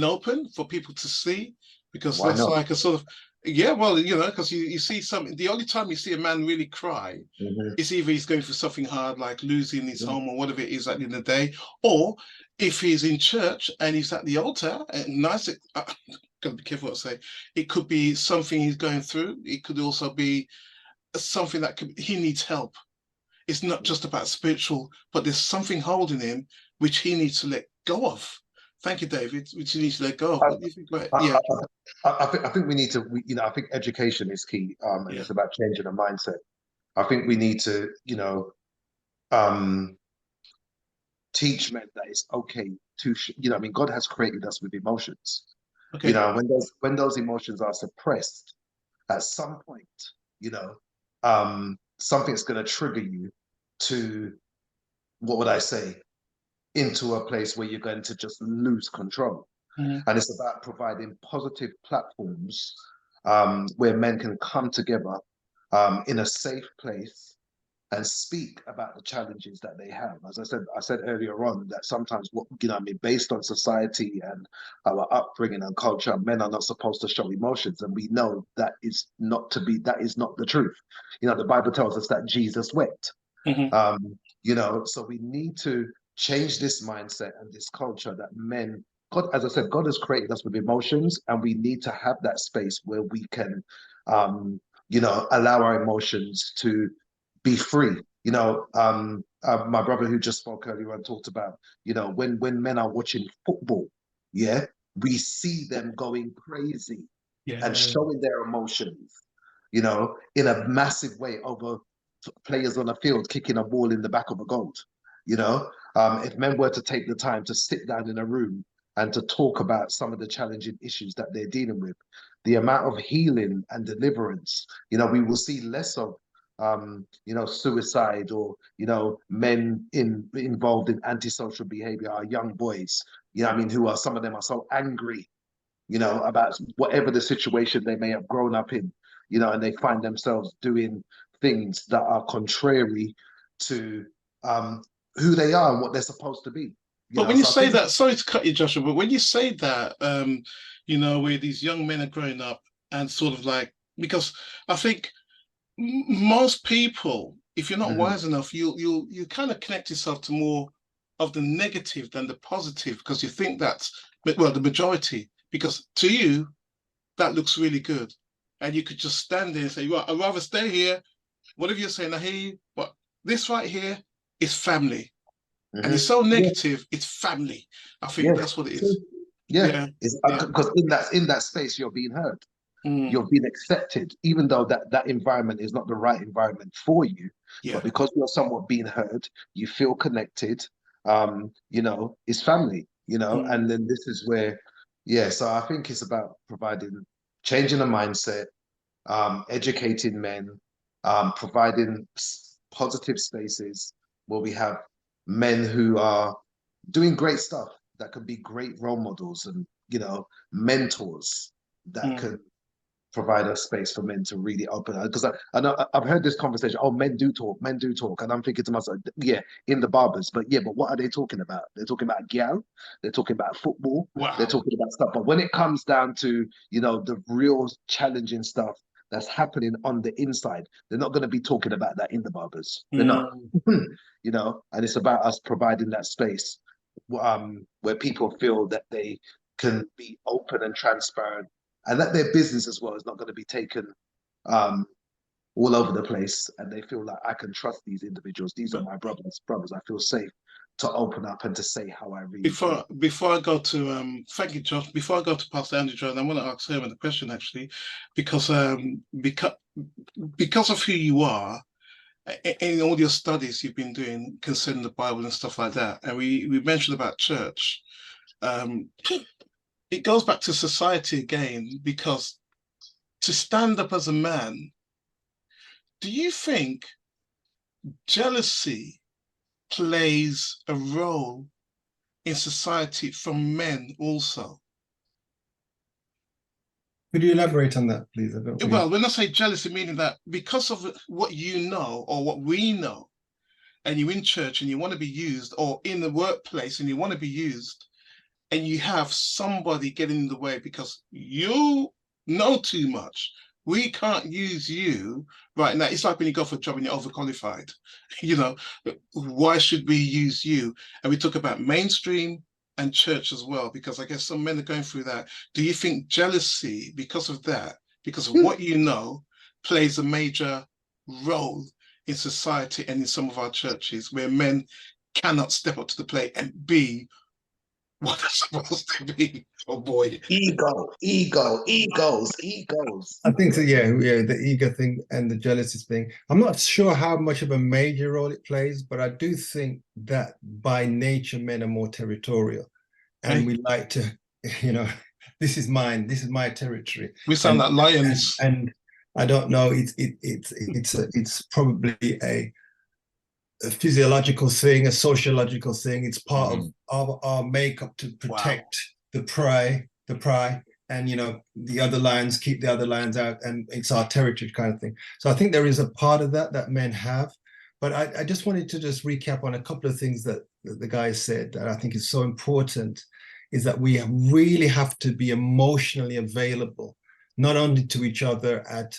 open for people to see? Because Why that's not? like a sort of, yeah. Well, because you see something. The only time you see a man really cry, it's either he's going through something hard, like losing his home or whatever it is at the end of the day, or if he's in church and he's at the altar. And nice, gotta be careful what I say. It could be something he's going through. It could also be something that he needs help. It's not just about spiritual, but there's something holding him which he needs to let go of. Thank you, David. Which he needs to let go of. What do you think about? Yeah, I think we need to. I think education is key, and it's about changing the mindset. I think we need to, teach men that it's okay to, I mean, God has created us with emotions. okay. When those emotions are suppressed, at some point, something's going to trigger you to, what would I say, into a place where you're going to just lose control. And it's about providing positive platforms where men can come together in a safe place and speak about the challenges that they have. As I said earlier on, that sometimes based on society and our upbringing and culture, men are not supposed to show emotions, and we know that is not the truth. The Bible tells us that Jesus wept. So we need to change this mindset and this culture that men, God, as I said, God has created us with emotions, and we need to have that space where we can, allow our emotions to be free. My brother who just spoke earlier and talked about, when men are watching football, we see them going crazy and showing their emotions, in a massive way over players on the field kicking a ball in the back of a goal. If men were to take the time to sit down in a room and to talk about some of the challenging issues that they're dealing with, the amount of healing and deliverance, we will see less of suicide or men involved in antisocial behavior, our young boys, who are, some of them are so angry, about whatever the situation they may have grown up in, and they find themselves doing things that are contrary to who they are and what they're supposed to be. But when you say that, sorry to cut you, Joshua, but when you say that, where these young men are growing up and sort of like, because I think most people, if you're not wise enough, you kind of connect yourself to more of the negative than the positive, because you think that's, well, the majority, because to you, that looks really good. And you could just stand there and say, well, I'd rather stay here, whatever you're saying, I hear you, but this right here is family. And it's so negative, it's family. I think that's what it is. Because in that space, you're being heard. You're being accepted, even though that environment is not the right environment for you. But because you're somewhat being heard, you feel connected. It's family, and then this is where, so I think it's about changing the mindset, educating men, providing positive spaces where we have men who are doing great stuff that can be great role models and, mentors that can provide a space for men to really open up. Because I know I've heard this conversation, men do talk, and I'm thinking to myself, in the barbers, but what are they talking about? They're talking about gal, they're talking about football, they're talking about stuff. But when it comes down to, the real challenging stuff that's happening on the inside, they're not going to be talking about that in the barbers. They're not, and it's about us providing that space where people feel that they can be open and transparent, and that their business as well is not going to be taken all over the place, and they feel like I can trust these individuals. These are my brothers. I feel safe to open up and to say how I really feel. Before I go to thank you, Josh. Before I go to Pastor Andrew John, I want to ask him a question actually, because of who you are, in all your studies you've been doing concerning the Bible and stuff like that, and we mentioned about church. It goes back to society again, because to stand up as a man, do you think jealousy plays a role in society from men also? Could you elaborate on that, please? Well, when I say jealousy, meaning that because of what you know or what we know, and you're in church and you want to be used, or in the workplace and you want to be used, and you have somebody getting in the way because you know too much. We can't use you right now. It's like when you go for a job and you're overqualified. You know, why should we use you? And we talk about mainstream and church as well, because I guess some men are going through that. Do you think jealousy, because of that, because of what you know, plays a major role in society and in some of our churches, where men cannot step up to the plate and be what they're supposed to be? Oh boy. Egos. I think so, yeah, the ego thing and the jealousy thing. I'm not sure how much of a major role it plays, but I do think that by nature, men are more territorial. And we like to, this is mine, this is my territory. We sound like lions. And I don't know, it's probably a physiological thing, a sociological thing. It's part of our makeup to protect the prey, and the other lions, keep the other lions out, and it's our territory kind of thing. So I think there is a part of that men have. But I just wanted to just recap on a couple of things that the guy said that I think is so important, is that we really have to be emotionally available, not only to each other at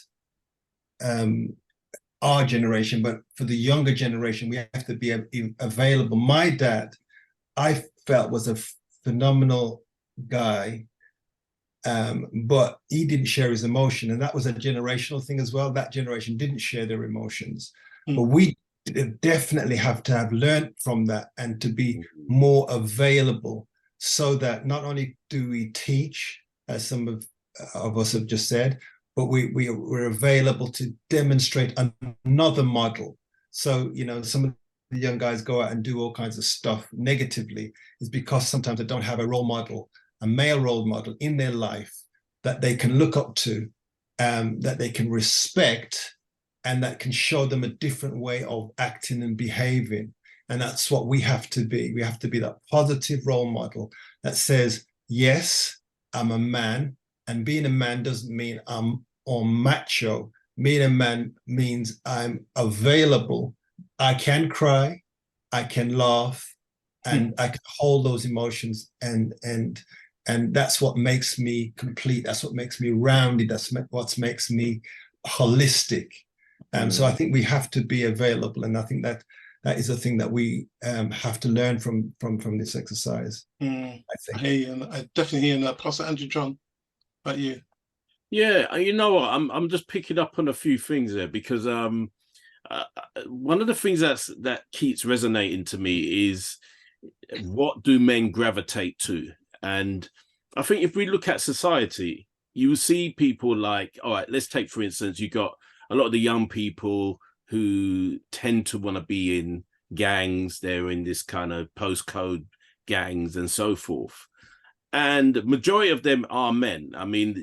our generation, but for the younger generation, we have to be available. My dad, I felt, was a phenomenal guy, but he didn't share his emotion, and that was a generational thing as well. That generation didn't share their emotions, but we definitely have to have learned from that and to be more available, so that not only do we teach, as some of us have just said, but we're available to demonstrate another model. So, some of the young guys go out and do all kinds of stuff negatively is because sometimes they don't have a role model, a male role model in their life that they can look up to, that they can respect, and that can show them a different way of acting and behaving. And that's what we have to be. We have to be that positive role model that says, yes, I'm a man. And being a man doesn't mean I'm or macho. Being a man means I'm available. I can cry, I can laugh, and I can hold those emotions, and that's what makes me complete. That's what makes me rounded. That's what makes me holistic. So I think we have to be available, and I think that is a thing that we have to learn from this exercise. I think. I definitely hear that. Pastor Andrew John, about you? Yeah, you know what? I'm just picking up on a few things there, because one of the things that keeps resonating to me is, what do men gravitate to? And I think if we look at society, you will see people like, all right, let's take, for instance, you got a lot of the young people who tend to want to be in gangs. They're in this kind of postcode gangs and so forth. And the majority of them are men. I mean,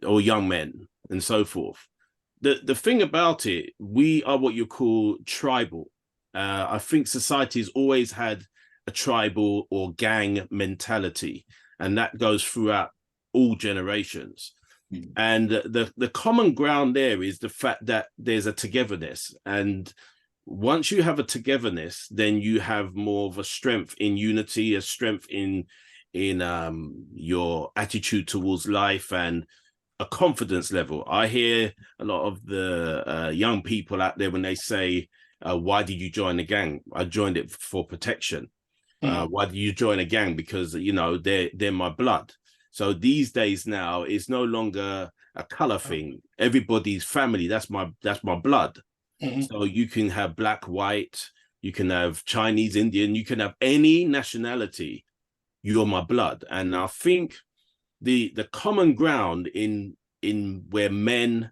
or young men and so forth. The thing about it, we are what you call tribal. I think society has always had a tribal or gang mentality, and that goes throughout all generations. And the common ground there is the fact that there's a togetherness. And once you have a togetherness, then you have more of a strength in unity, a strength in your attitude towards life, and a confidence level. I hear a lot of the young people out there when they say, why did you join the gang? I joined it for protection. Why do you join a gang? Because, you know, they're my blood. So these days now, it's no longer a color thing. Everybody's family. That's my blood. So you can have black, white, you can have Chinese, Indian, you can have any nationality. You're my blood. And I think the common ground in where men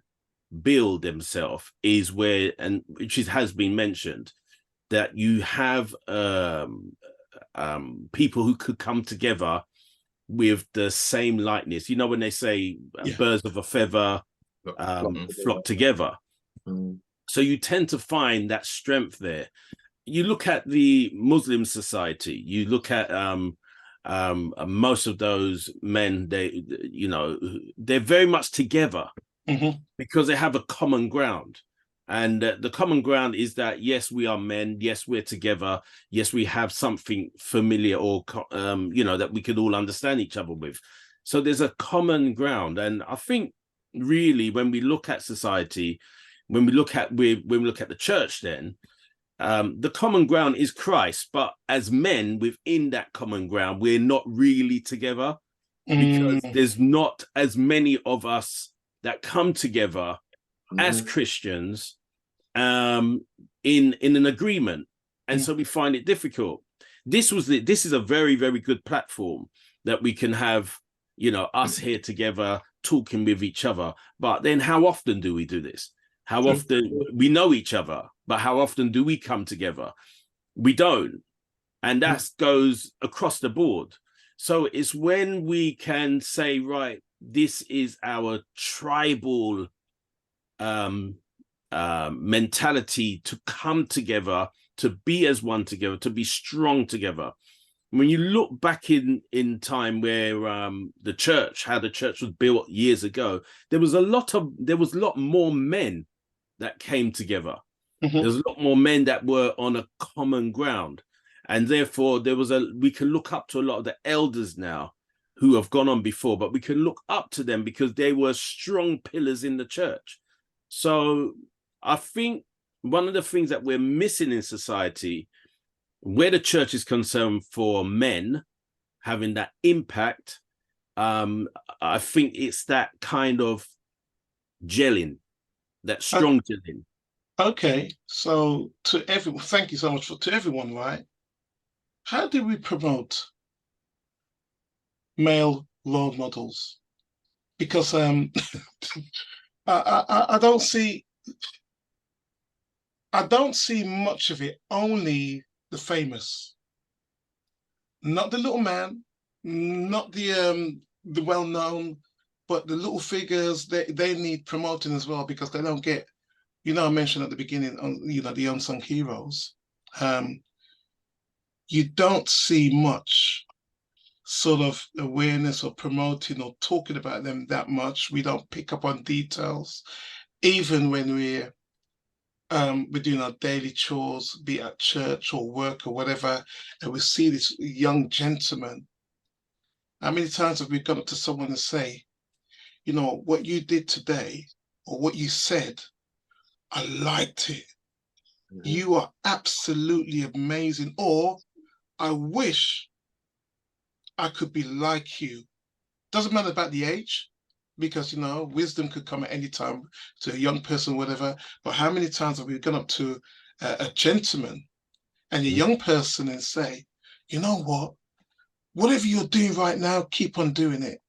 build themselves is where, and which has been mentioned, that you have people who could come together with the same likeness. You know, when they say birds of a feather flock together. So you tend to find that strength there. You look at the Muslim society, you look at most of those men, they're very much together because they have a common ground. And the common ground is that, yes, we are men. Yes, we're together. Yes, we have something familiar or, that we can all understand each other with. So there's a common ground. And I think really when we look at society, when we look at the church, then the common ground is Christ. But as men within that common ground, we're not really together because there's not as many of us that come together as Christians in an agreement, and so we find it difficult. This is a very, very good platform that we can have, us here together talking with each other. But then how often do we do this? How often we know each other, but how often do we come together? We don't. And that goes across the board. So it's when we can say, right, this is our tribal mentality to come together, to be as one together, to be strong together. When you look back in time where how the church was built years ago, there was a lot more men that came together. There's a lot more men that were on a common ground, and therefore we can look up to a lot of the elders now who have gone on before, but we can look up to them because they were strong pillars in the church. So I think one of the things that we're missing in society, where the church is concerned for men having that impact, I think it's that kind of gelling, that strong gelling. Okay, so to everyone, thank you so much to everyone, right? How do we promote male role models? Because I don't see much of it. Only the famous, not the little man, not the well-known, but the little figures. They need promoting as well because they don't get. I mentioned at the beginning, the unsung heroes. You don't see much sort of awareness or promoting or talking about them that much. We don't pick up on details, even when we're doing our daily chores, be it at church or work or whatever, and we see this young gentleman. How many times have we gone up to someone and say, what you did today or what you said, I liked it. You are absolutely amazing. Or I wish I could be like you. Doesn't matter about the age, because wisdom could come at any time to a young person, whatever. But how many times have we gone up to a gentleman and a young person and say, you know what? Whatever you're doing right now, keep on doing it.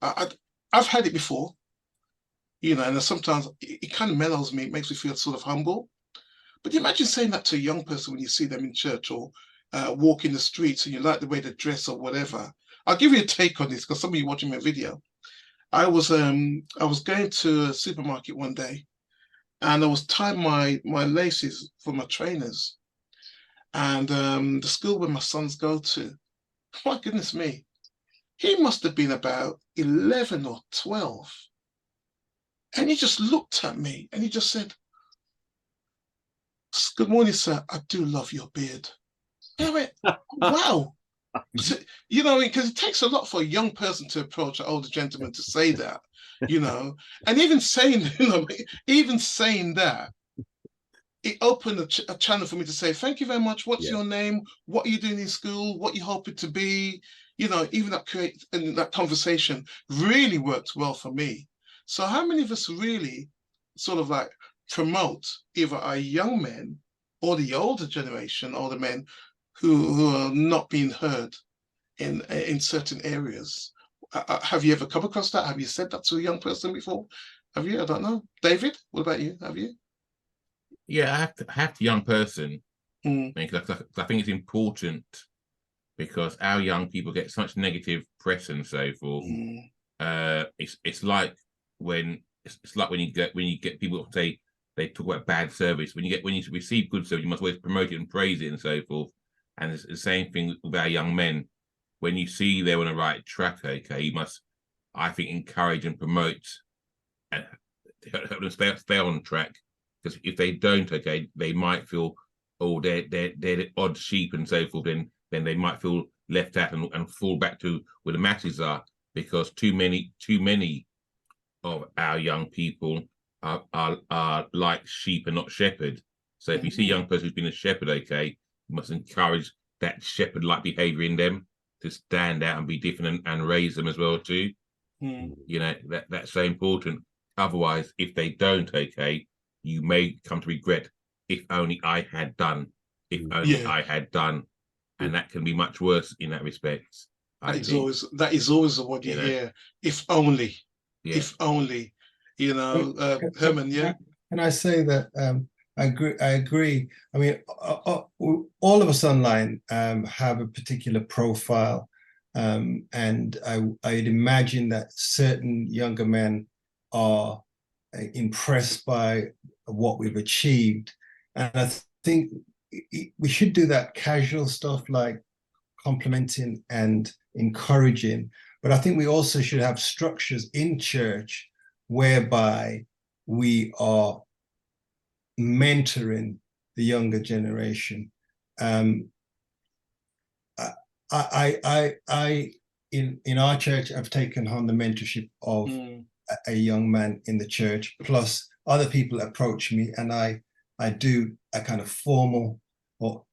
I've had it before. And sometimes it kind of mellows me. It makes me feel sort of humble. But you imagine saying that to a young person when you see them in church or walk in the streets and you like the way they dress or whatever. I'll give you a take on this because some of you watching my video. I was going to a supermarket one day and I was tying my laces for my trainers. And the school where my sons go to, my goodness me, he must have been about 11 or 12. And he just looked at me and he just said, "Good morning, sir. I do love your beard." And I went, wow. Because it takes a lot for a young person to approach an older gentleman to say that, and even saying that, it opened a channel for me to say, thank you very much. What's Yeah. your name? What are you doing in school? What you hoping to be? You know, even that conversation really worked well for me. So how many of us really sort of like promote either our young men or the older generation, older men who are not being heard in certain areas? Have you ever come across that? Have you said that to a young person before? Have you? I don't know. David, what about you? Have you? Yeah, I have to young person, Mm. because I think it's important, because our young people get such negative press and so forth. It's like when you get people say they talk about bad service. When you receive good service, you must always promote it and praise it and so forth. And it's the same thing with our young men. When you see they're on the right track, okay, you must, I think, encourage and promote and help them stay on track. Because if they don't, okay, they might feel, oh, they're the odd sheep and so forth. Then they might feel left out and fall back to where the masses are, because too many of our young people are like sheep and not shepherd. So if you see a young person who's been a shepherd, okay, you must encourage that shepherd-like behavior in them to stand out and be different and raise them as well too. You know, that's so important. Otherwise, if they don't, okay, you may come to regret, if only I had done, I had done, and that can be much worse in that respect. That is always the word you hear. If only, if only, you know, Herman. Yeah. Can I say that I agree. I mean, all of us online have a particular profile, and I'd imagine that certain younger men are impressed by what we've achieved, and I think we should do that casual stuff like complimenting and encouraging, but I think we also should have structures in church whereby we are mentoring the younger generation. I in our church, I've taken on the mentorship of a young man in the church, plus other people approach me, and I do a kind of formal or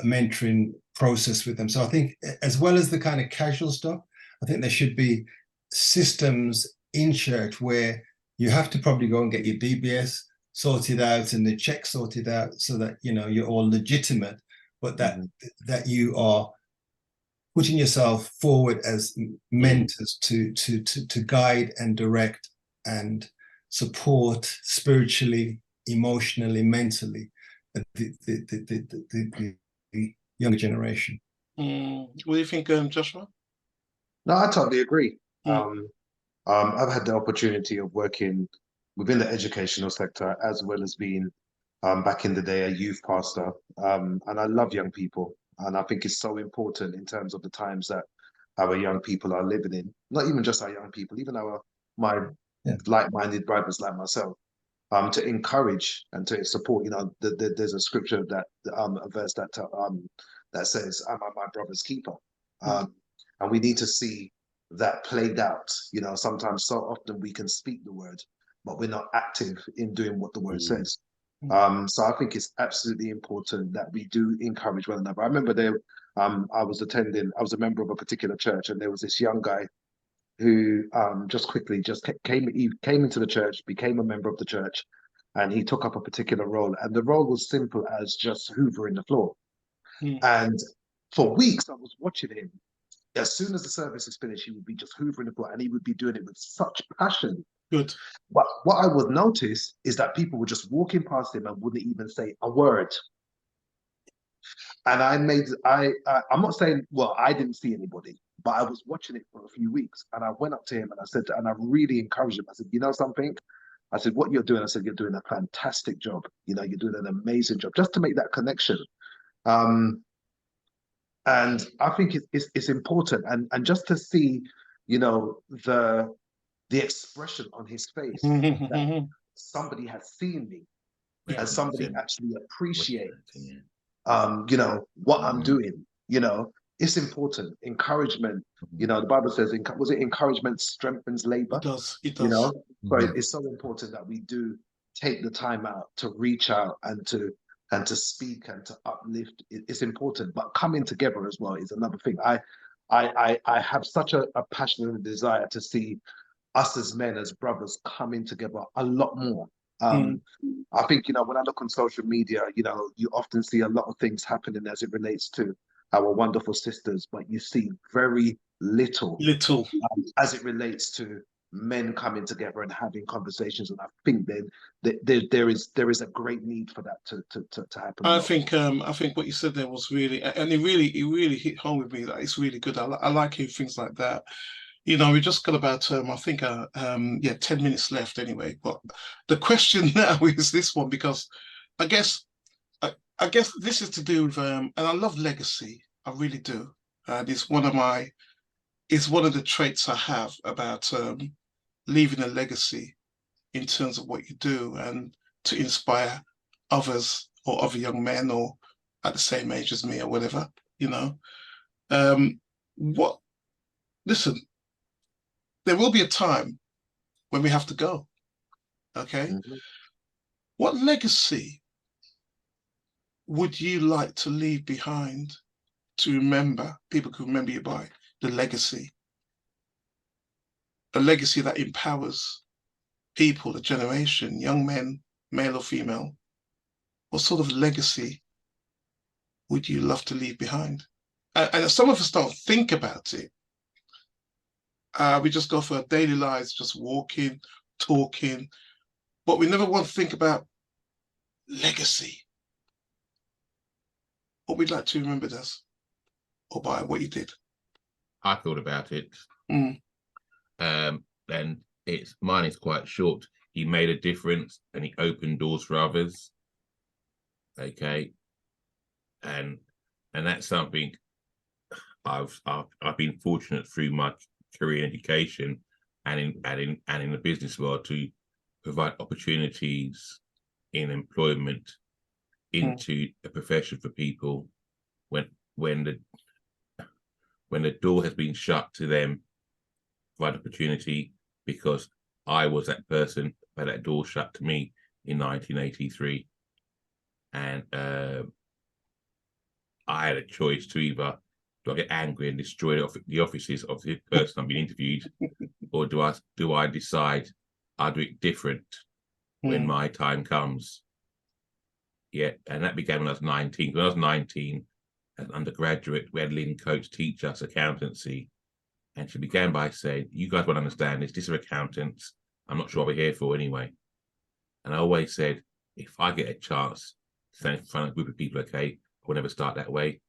mentoring process with them. So I think, as well as the kind of casual stuff, I think there should be systems in church where you have to probably go and get your DBS sorted out and the check sorted out, so that you're all legitimate, but that you are putting yourself forward as mentors to guide and direct and support spiritually, emotionally, mentally the younger generation. What do you think, Joshua? No, I totally agree. I've had the opportunity of working within the educational sector, as well as being back in the day a youth pastor, and I love young people, and I think it's so important in terms of the times that our young people are living in. Not even just our young people, even my like-minded brothers like myself, to encourage and to support. There's a scripture that a verse that says, "Am I my brother's keeper?" And we need to see that played out. Sometimes, so often we can speak the word, but we're not active in doing what the word says. So I think it's absolutely important that we do encourage one another. I remember I was a member of a particular church, and there was this young guy who just came into the church, became a member of the church, and he took up a particular role. And the role was simple as just hoovering the floor. And for weeks, I was watching him. As soon as the service is finished, he would be just hoovering the floor, and he would be doing it with such passion. Good. But what I would notice is that people were just walking past him and wouldn't even say a word. And I'm not saying, well, I didn't see anybody, but I was watching it for a few weeks, and I went up to him and I said, and I really encouraged him. I said, you know something? I said, what you're doing, I said, you're doing a fantastic job. You're doing an amazing job, just to make that connection. And I think it's important, and just to see, the expression on his face that somebody has seen me, and somebody actually appreciates, what I'm doing. It's important. Encouragement. The Bible says, was it encouragement strengthens labor? It does. So it's so important that we do take the time out to reach out and to speak and to uplift is important. But coming together as well is another thing. I have such a passion and a desire to see us as men, as brothers, coming together a lot more. I think, when I look on social media, you often see a lot of things happening as it relates to our wonderful sisters, but you see very little as it relates to men coming together and having conversations. And I think then there is a great need for that to happen. I think what you said there was really, and it really hit home with me that it's really good. I like hearing things like that. We just got about I think 10 minutes left anyway. But the question now is this one, because I guess this is to do with and I love legacy. I really do. It's one of the traits I have about leaving a legacy in terms of what you do and to inspire others or other young men or at the same age as me or whatever, listen, there will be a time when we have to go. Okay. What legacy would you like to leave behind to remember, people can remember you by? The legacy. A legacy that empowers people, a generation, young men, male or female. What sort of legacy would you love to leave behind? And some of us don't think about it. We just go for our daily lives, just walking, talking, but we never want to think about legacy. What we'd like to remember us, or by what you did. I thought about it. And mine is quite short. He made a difference and he opened doors for others. Okay. And that's something I've been fortunate through my career in education and in the business world to provide opportunities in employment into a profession for people when the door has been shut to them, provide opportunity, because I was that person where that door shut to me in 1983, and I had a choice to either do I get angry and destroy the offices of the person I'm being interviewed, or do I decide I'll do it different when my time comes? Yeah, and that began when I was 19. When I was 19, as an undergraduate, we had Lynn Coates teach us accountancy, and she began by saying, "You guys won't understand this. These are accountants. I'm not sure what we're here for anyway." And I always said, if I get a chance to stand in front of a group of people, okay, I will never start that way.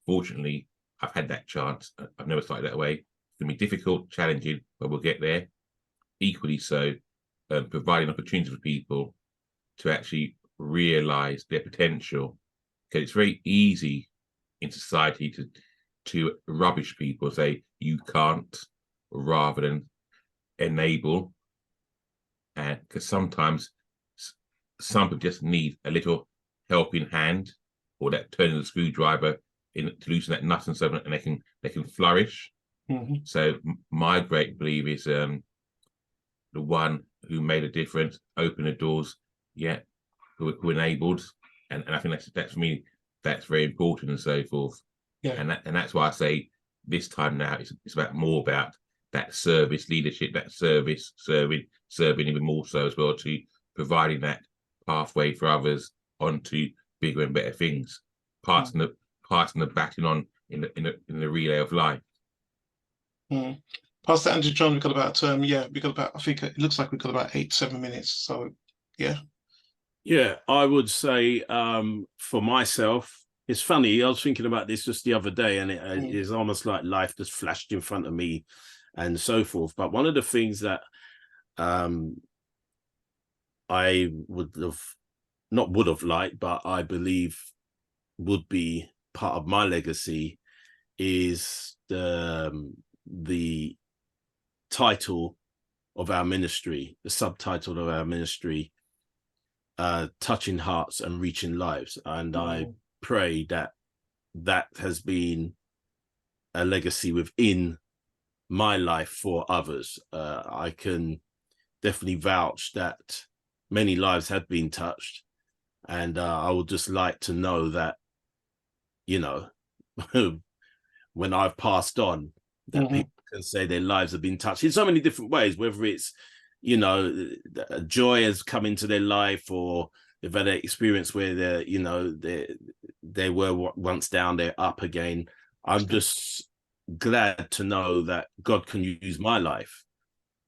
Fortunately, I've had that chance. I've never started that way. It's going to be difficult, challenging, but we'll get there. Equally so, providing opportunities for people to actually realize their potential, because it's very easy in society to rubbish people, say you can't, rather than enable. And because sometimes some people just need a little helping hand, or that turning the screwdriver to loosen that nut and so on, and they can flourish. So my great belief is the one who made a difference, opened the doors, who enabled, and I think that's for me, that's very important and so forth. And that's why I say this time now it's about more about that service leadership, that serving even more so as well, to providing that pathway for others onto bigger and better things, passing the baton on in the relay of life. Pastor Andrew John, we got about I think it looks like we've got about 8-7 minutes. So yeah, I would say for myself, it's funny, I was thinking about this just the other day, and it is almost like life just flashed in front of me and so forth. But one of the things that I would have liked, but I believe would be part of my legacy, is the title of our ministry, the subtitle of our ministry, touching hearts and reaching lives. And I pray that has been a legacy within my life for others. I can definitely vouch that many lives have been touched. And I would just like to know that, you know, when I've passed on, that people can say their lives have been touched in so many different ways, whether it's, you know, joy has come into their life, or they've had an experience where they're, you know, they were once down, they're up again. I'm just glad to know that God can use my life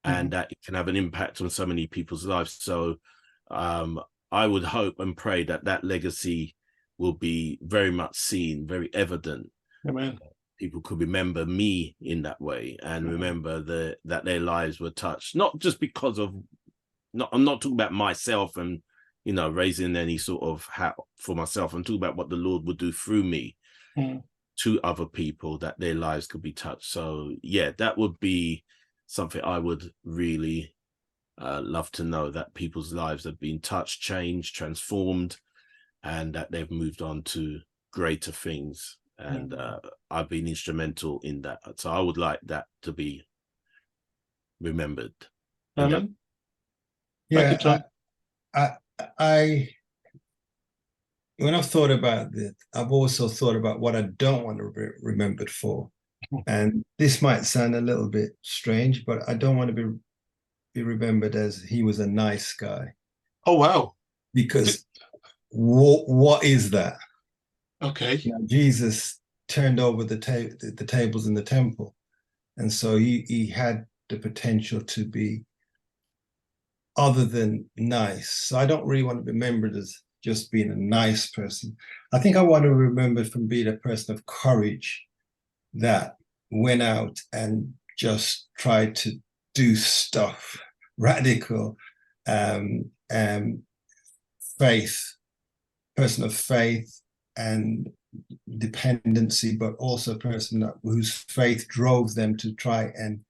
and that it can have an impact on so many people's lives. So I would hope and pray that that legacy will be very much seen, very evident. Amen. People could remember me in that way and remember that their lives were touched, not just because of, I'm not talking about myself and, you know, raising any sort of hat for myself. I'm talking about what the Lord would do through me to other people, that their lives could be touched. So yeah, that would be something I would really love to know, that people's lives have been touched, changed, transformed, and that they've moved on to greater things. And I've been instrumental in that. So I would like that to be remembered. Amen. Yeah, I when I've thought about this, I've also thought about what I don't want to be remembered for. And this might sound a little bit strange, but I don't want to be remembered as he was a nice guy. Oh, wow. Because what is that? Okay. You know, Jesus turned over the tables in the temple. And so he had the potential to be other than nice. So I don't really want to be remembered as just being a nice person. I think I want to be remembered from being a person of courage that went out and just tried to do stuff radical, faith, person of faith and dependency, but also a person whose faith drove them to try and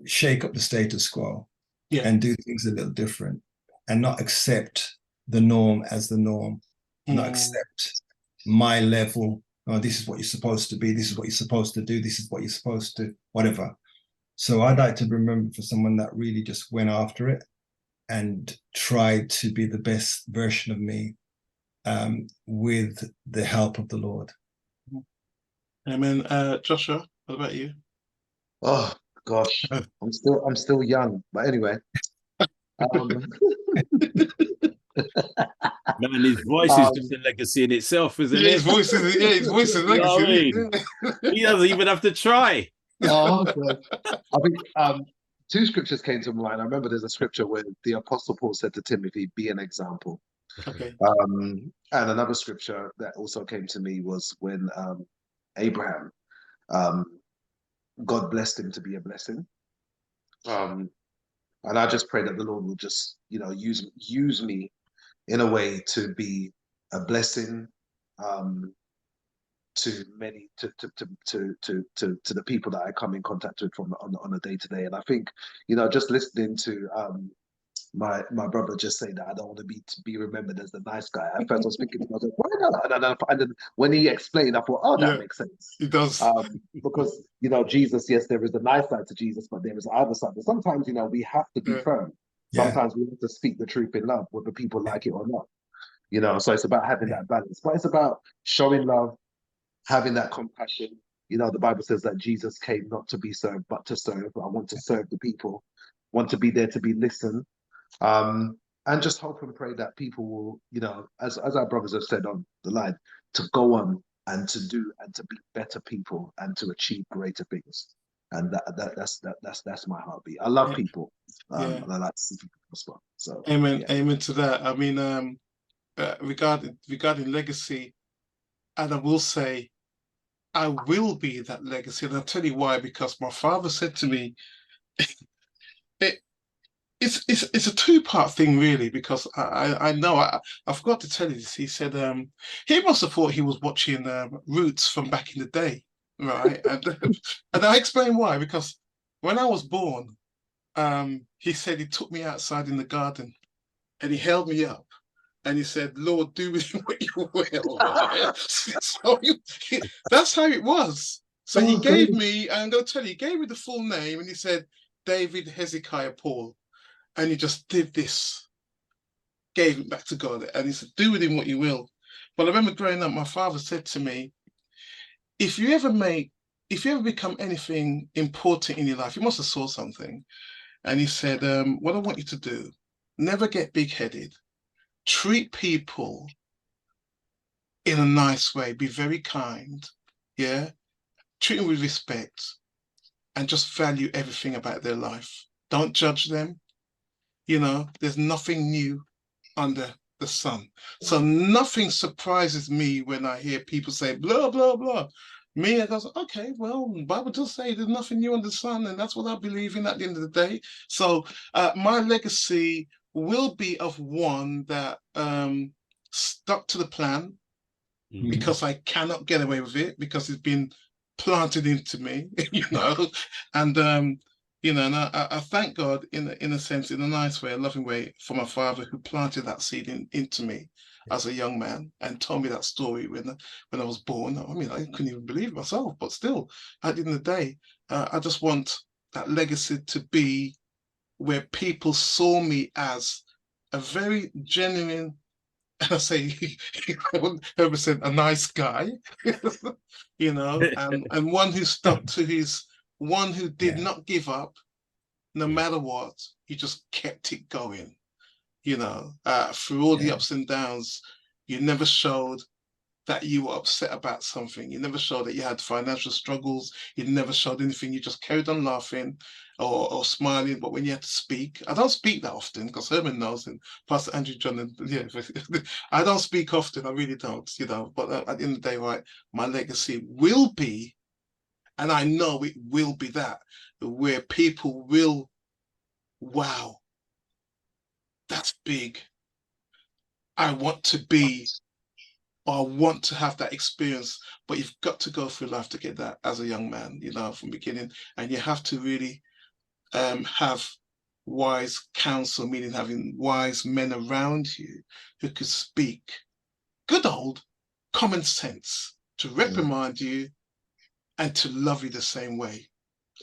shake up the status quo and do things a little different, and not accept the norm as the norm, not accept my level. Oh, this is what you're supposed to be. This is what you're supposed to do. This is what you're supposed to, whatever. So I'd like to be remembered for someone that really just went after it and tried to be the best version of me, with the help of the Lord. Amen. Joshua, what about you? Oh gosh, I'm still young, but anyway. Man, his voice is just a legacy in itself, isn't it? His voice is a legacy. You know what I mean? He doesn't even have to try. Oh, God. I think two scriptures came to mind. I remember there's a scripture where the Apostle Paul said to Timothy, "Be an example." Okay. And another scripture that also came to me was when Abraham, God blessed him to be a blessing. And I just pray that the Lord will just, you know, use me in a way to be a blessing to many, to the people that I come in contact with on a day-to-day. And I think, you know, just listening to my brother just say that I don't want to be remembered as the nice guy. At first I was thinking, I was like, why not? And then when he explained, I thought, oh, that makes sense. It does. Because, you know, Jesus, yes, there is the nice side to Jesus, but there is the other side. But sometimes, you know, we have to be firm. Sometimes we have to speak the truth in love, whether people like it or not. You know, so it's about having that balance. But it's about showing love, having that compassion. You know, the Bible says that Jesus came not to be served, but to serve. I want to serve the people, want to be there to be listened. And just hope and pray that people will, you know, as our brothers have said on the line, to go on and to do and to be better people and to achieve greater things. And that's my heartbeat. I love people, and I like to see people prosper. So amen, amen to that. I mean, regarding legacy, and I will say, I will be that legacy, and I'll tell you why. Because my father said to me, It's a two-part thing, really, because I know I forgot to tell you this. He said he must have thought he was watching Roots from back in the day, right? And I explained why. Because when I was born, he said he took me outside in the garden, and he held me up, and he said, "Lord, do with me what you will." So that's how it was. So he gave me, I'm going to tell you, he gave me the full name, and he said, David Hezekiah Paul. and he just did this, gave it back to God, and he said, do with him what you will. But I remember growing up, my father said to me, if you ever become anything important in your life, you must have saw something. And he said, what I want you to do, never get big-headed, treat people in a nice way, be very kind, yeah? Treat them with respect, and just value everything about their life. Don't judge them. You know, there's nothing new under the sun. So nothing surprises me when I hear people say, blah, blah, blah. Me, I go, okay, well, the Bible does say there's nothing new under the sun, and that's what I believe in at the end of the day. So my legacy will be of one that stuck to the plan, because I cannot get away with it, because it's been planted into me, you know, and you know, and I thank God in a sense, in a nice way, a loving way, for my father who planted that seed into me as a young man and told me that story when I was born. I mean, I couldn't even believe it myself, but still, at the end of the day, I just want that legacy to be where people saw me as a very genuine, and I say, I wouldn't ever said a nice guy, you know, and one who stuck to one who did not give up, no matter what. He just kept it going, you know, through all the ups and downs. You never showed that you were upset about something. You never showed that you had financial struggles. You never showed anything. You just carried on laughing or smiling. But when you had to speak, I don't speak that often, because Herman knows, and Pastor Andrew John, and yeah, I don't speak often. I really don't, you know. But at the end of the day, right, my legacy will be, and I know it will be, that where people will, wow, that's big. I want to be, or want to have that experience. But you've got to go through life to get that as a young man, you know, from the beginning. And you have to really have wise counsel, meaning having wise men around you who could speak good old common sense to reprimand you and to love you the same way.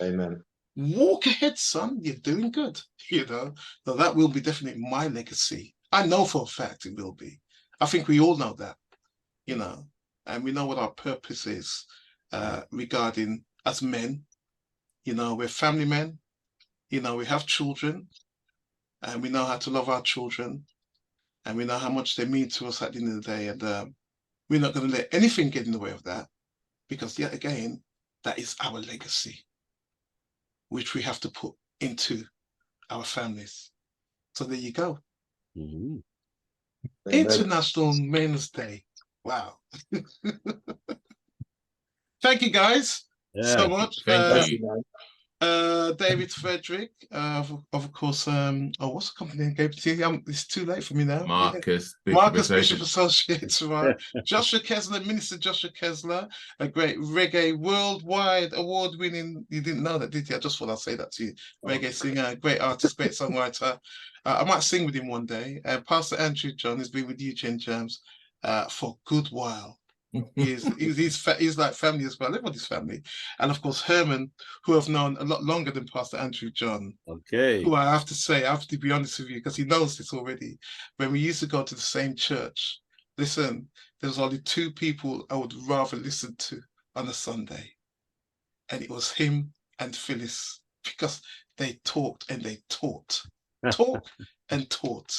Amen. Walk ahead, son. You're doing good, you know. So that will be definitely my legacy. I know for a fact it will be. I think we all know that, you know, and we know what our purpose is regarding as men. You know, we're family men, you know, we have children, and we know how to love our children, and we know how much they mean to us at the end of the day. And we're not going to let anything get in the way of that, because yet again, that is our legacy, which we have to put into our families. So there you go. Mm-hmm. International Men's Day. Wow. Thank you guys so much. Thank you. David Frederick, of course, what's the company name? It's too late for me now. Marcus Bishop Associates, right? Joshua Kesler, Minister Joshua Kesler, a great reggae worldwide award-winning. You didn't know that, did you? I just thought I'd say that to you. Reggae singer, great artist, great songwriter. I might sing with him one day. Pastor Andrew John has been with Eugene James for a good while. He's like family as well. Everybody's family. And of course, Herman, who I've known a lot longer than Pastor Andrew John. Okay. Who I have to be honest with you, because he knows this already. When we used to go to the same church, listen, there's only two people I would rather listen to on a Sunday. And it was him and Phyllis, because they talked and they taught. Talk and taught.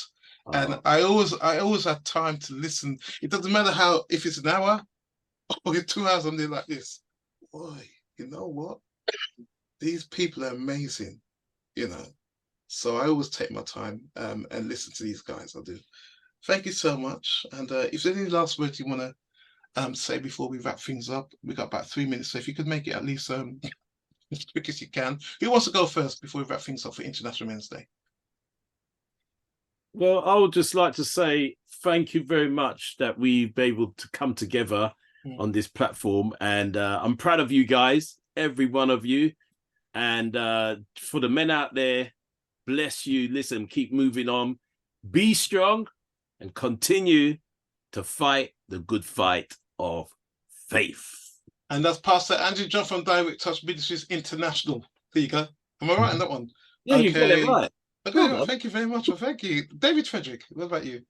And I always had time to listen. It doesn't matter if it's an hour or 2 hours, I'm there like this. Boy, you know what? These people are amazing, you know. So I always take my time and listen to these guys. I do. Thank you so much. And if there's any last words you want to say before we wrap things up, we got about 3 minutes. So if you could make it at least as quick as you can. Who wants to go first before we wrap things up for International Men's Day? Well, I would just like to say thank you very much that we've been able to come together on this platform. And I'm proud of you guys, every one of you. And for the men out there, bless you. Listen, keep moving on. Be strong and continue to fight the good fight of faith. And that's Pastor Andrew John from Direct Touch Ministries International. There you go. Am I right on that one? Yeah, okay. You got it right. Okay, thank you very much. Well, thank you, David Frederick. What about you?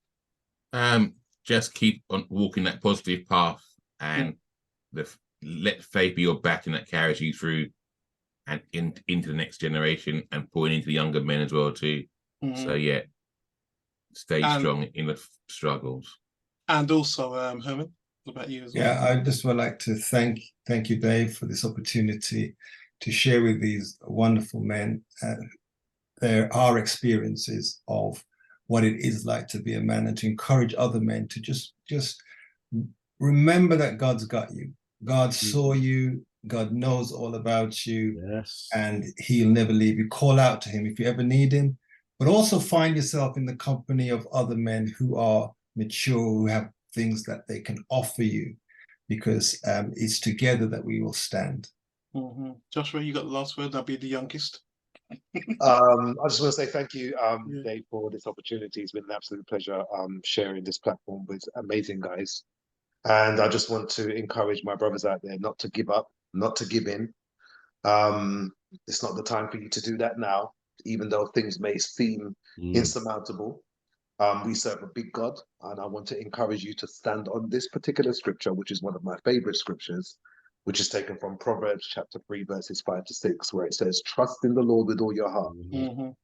Just keep on walking that positive path, and let faith be your baton that carries you through and into the next generation, and pouring into the younger men as well too. So yeah, stay strong in the struggles. And also, Herman, what about you as well? Yeah, I just would like to thank you, Dave, for this opportunity to share with these wonderful men our experiences of what it is like to be a man, and to encourage other men to just remember that God's got you. God saw you. God knows all about you. Yes. And he'll never leave you. Call out to him if you ever need him, but also find yourself in the company of other men who are mature, who have things that they can offer you, because it's together that we will stand. Joshua, you got the last word. I'll be the youngest. I just want to say thank you, Dave, for this opportunity. It's been an absolute pleasure sharing this platform with amazing guys. And I just want to encourage my brothers out there not to give up, not to give in. It's not the time for you to do that now, even though things may seem insurmountable. We serve a big God, and I want to encourage you to stand on this particular scripture, which is one of my favorite scriptures, which is taken from Proverbs chapter 3, verses 5-6, where it says, "Trust in the Lord with all your heart.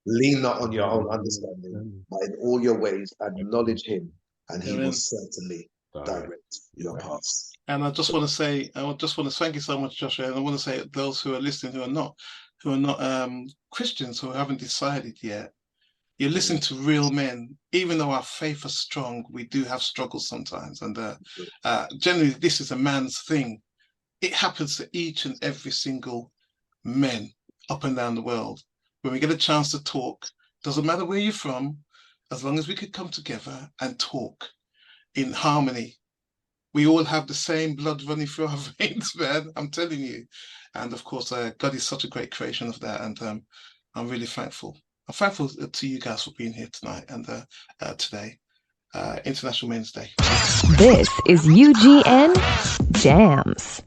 Lean not on your own understanding, but in all your ways acknowledge him, and he will certainly direct your paths." And I just want to say, thank you so much, Joshua. And I want to say, those who are listening who are not Christians, who haven't decided yet, you're listening to real men. Even though our faith is strong, we do have struggles sometimes. And generally, this is a man's thing. It happens to each and every single men up and down the world. When we get a chance to talk, doesn't matter where you're from, as long as we could come together and talk in harmony. We all have the same blood running through our veins, man. I'm telling you. And of course, God is such a great creation of that. And I'm really thankful. I'm thankful to you guys for being here tonight and today, International Men's Day. This is UGN Jams.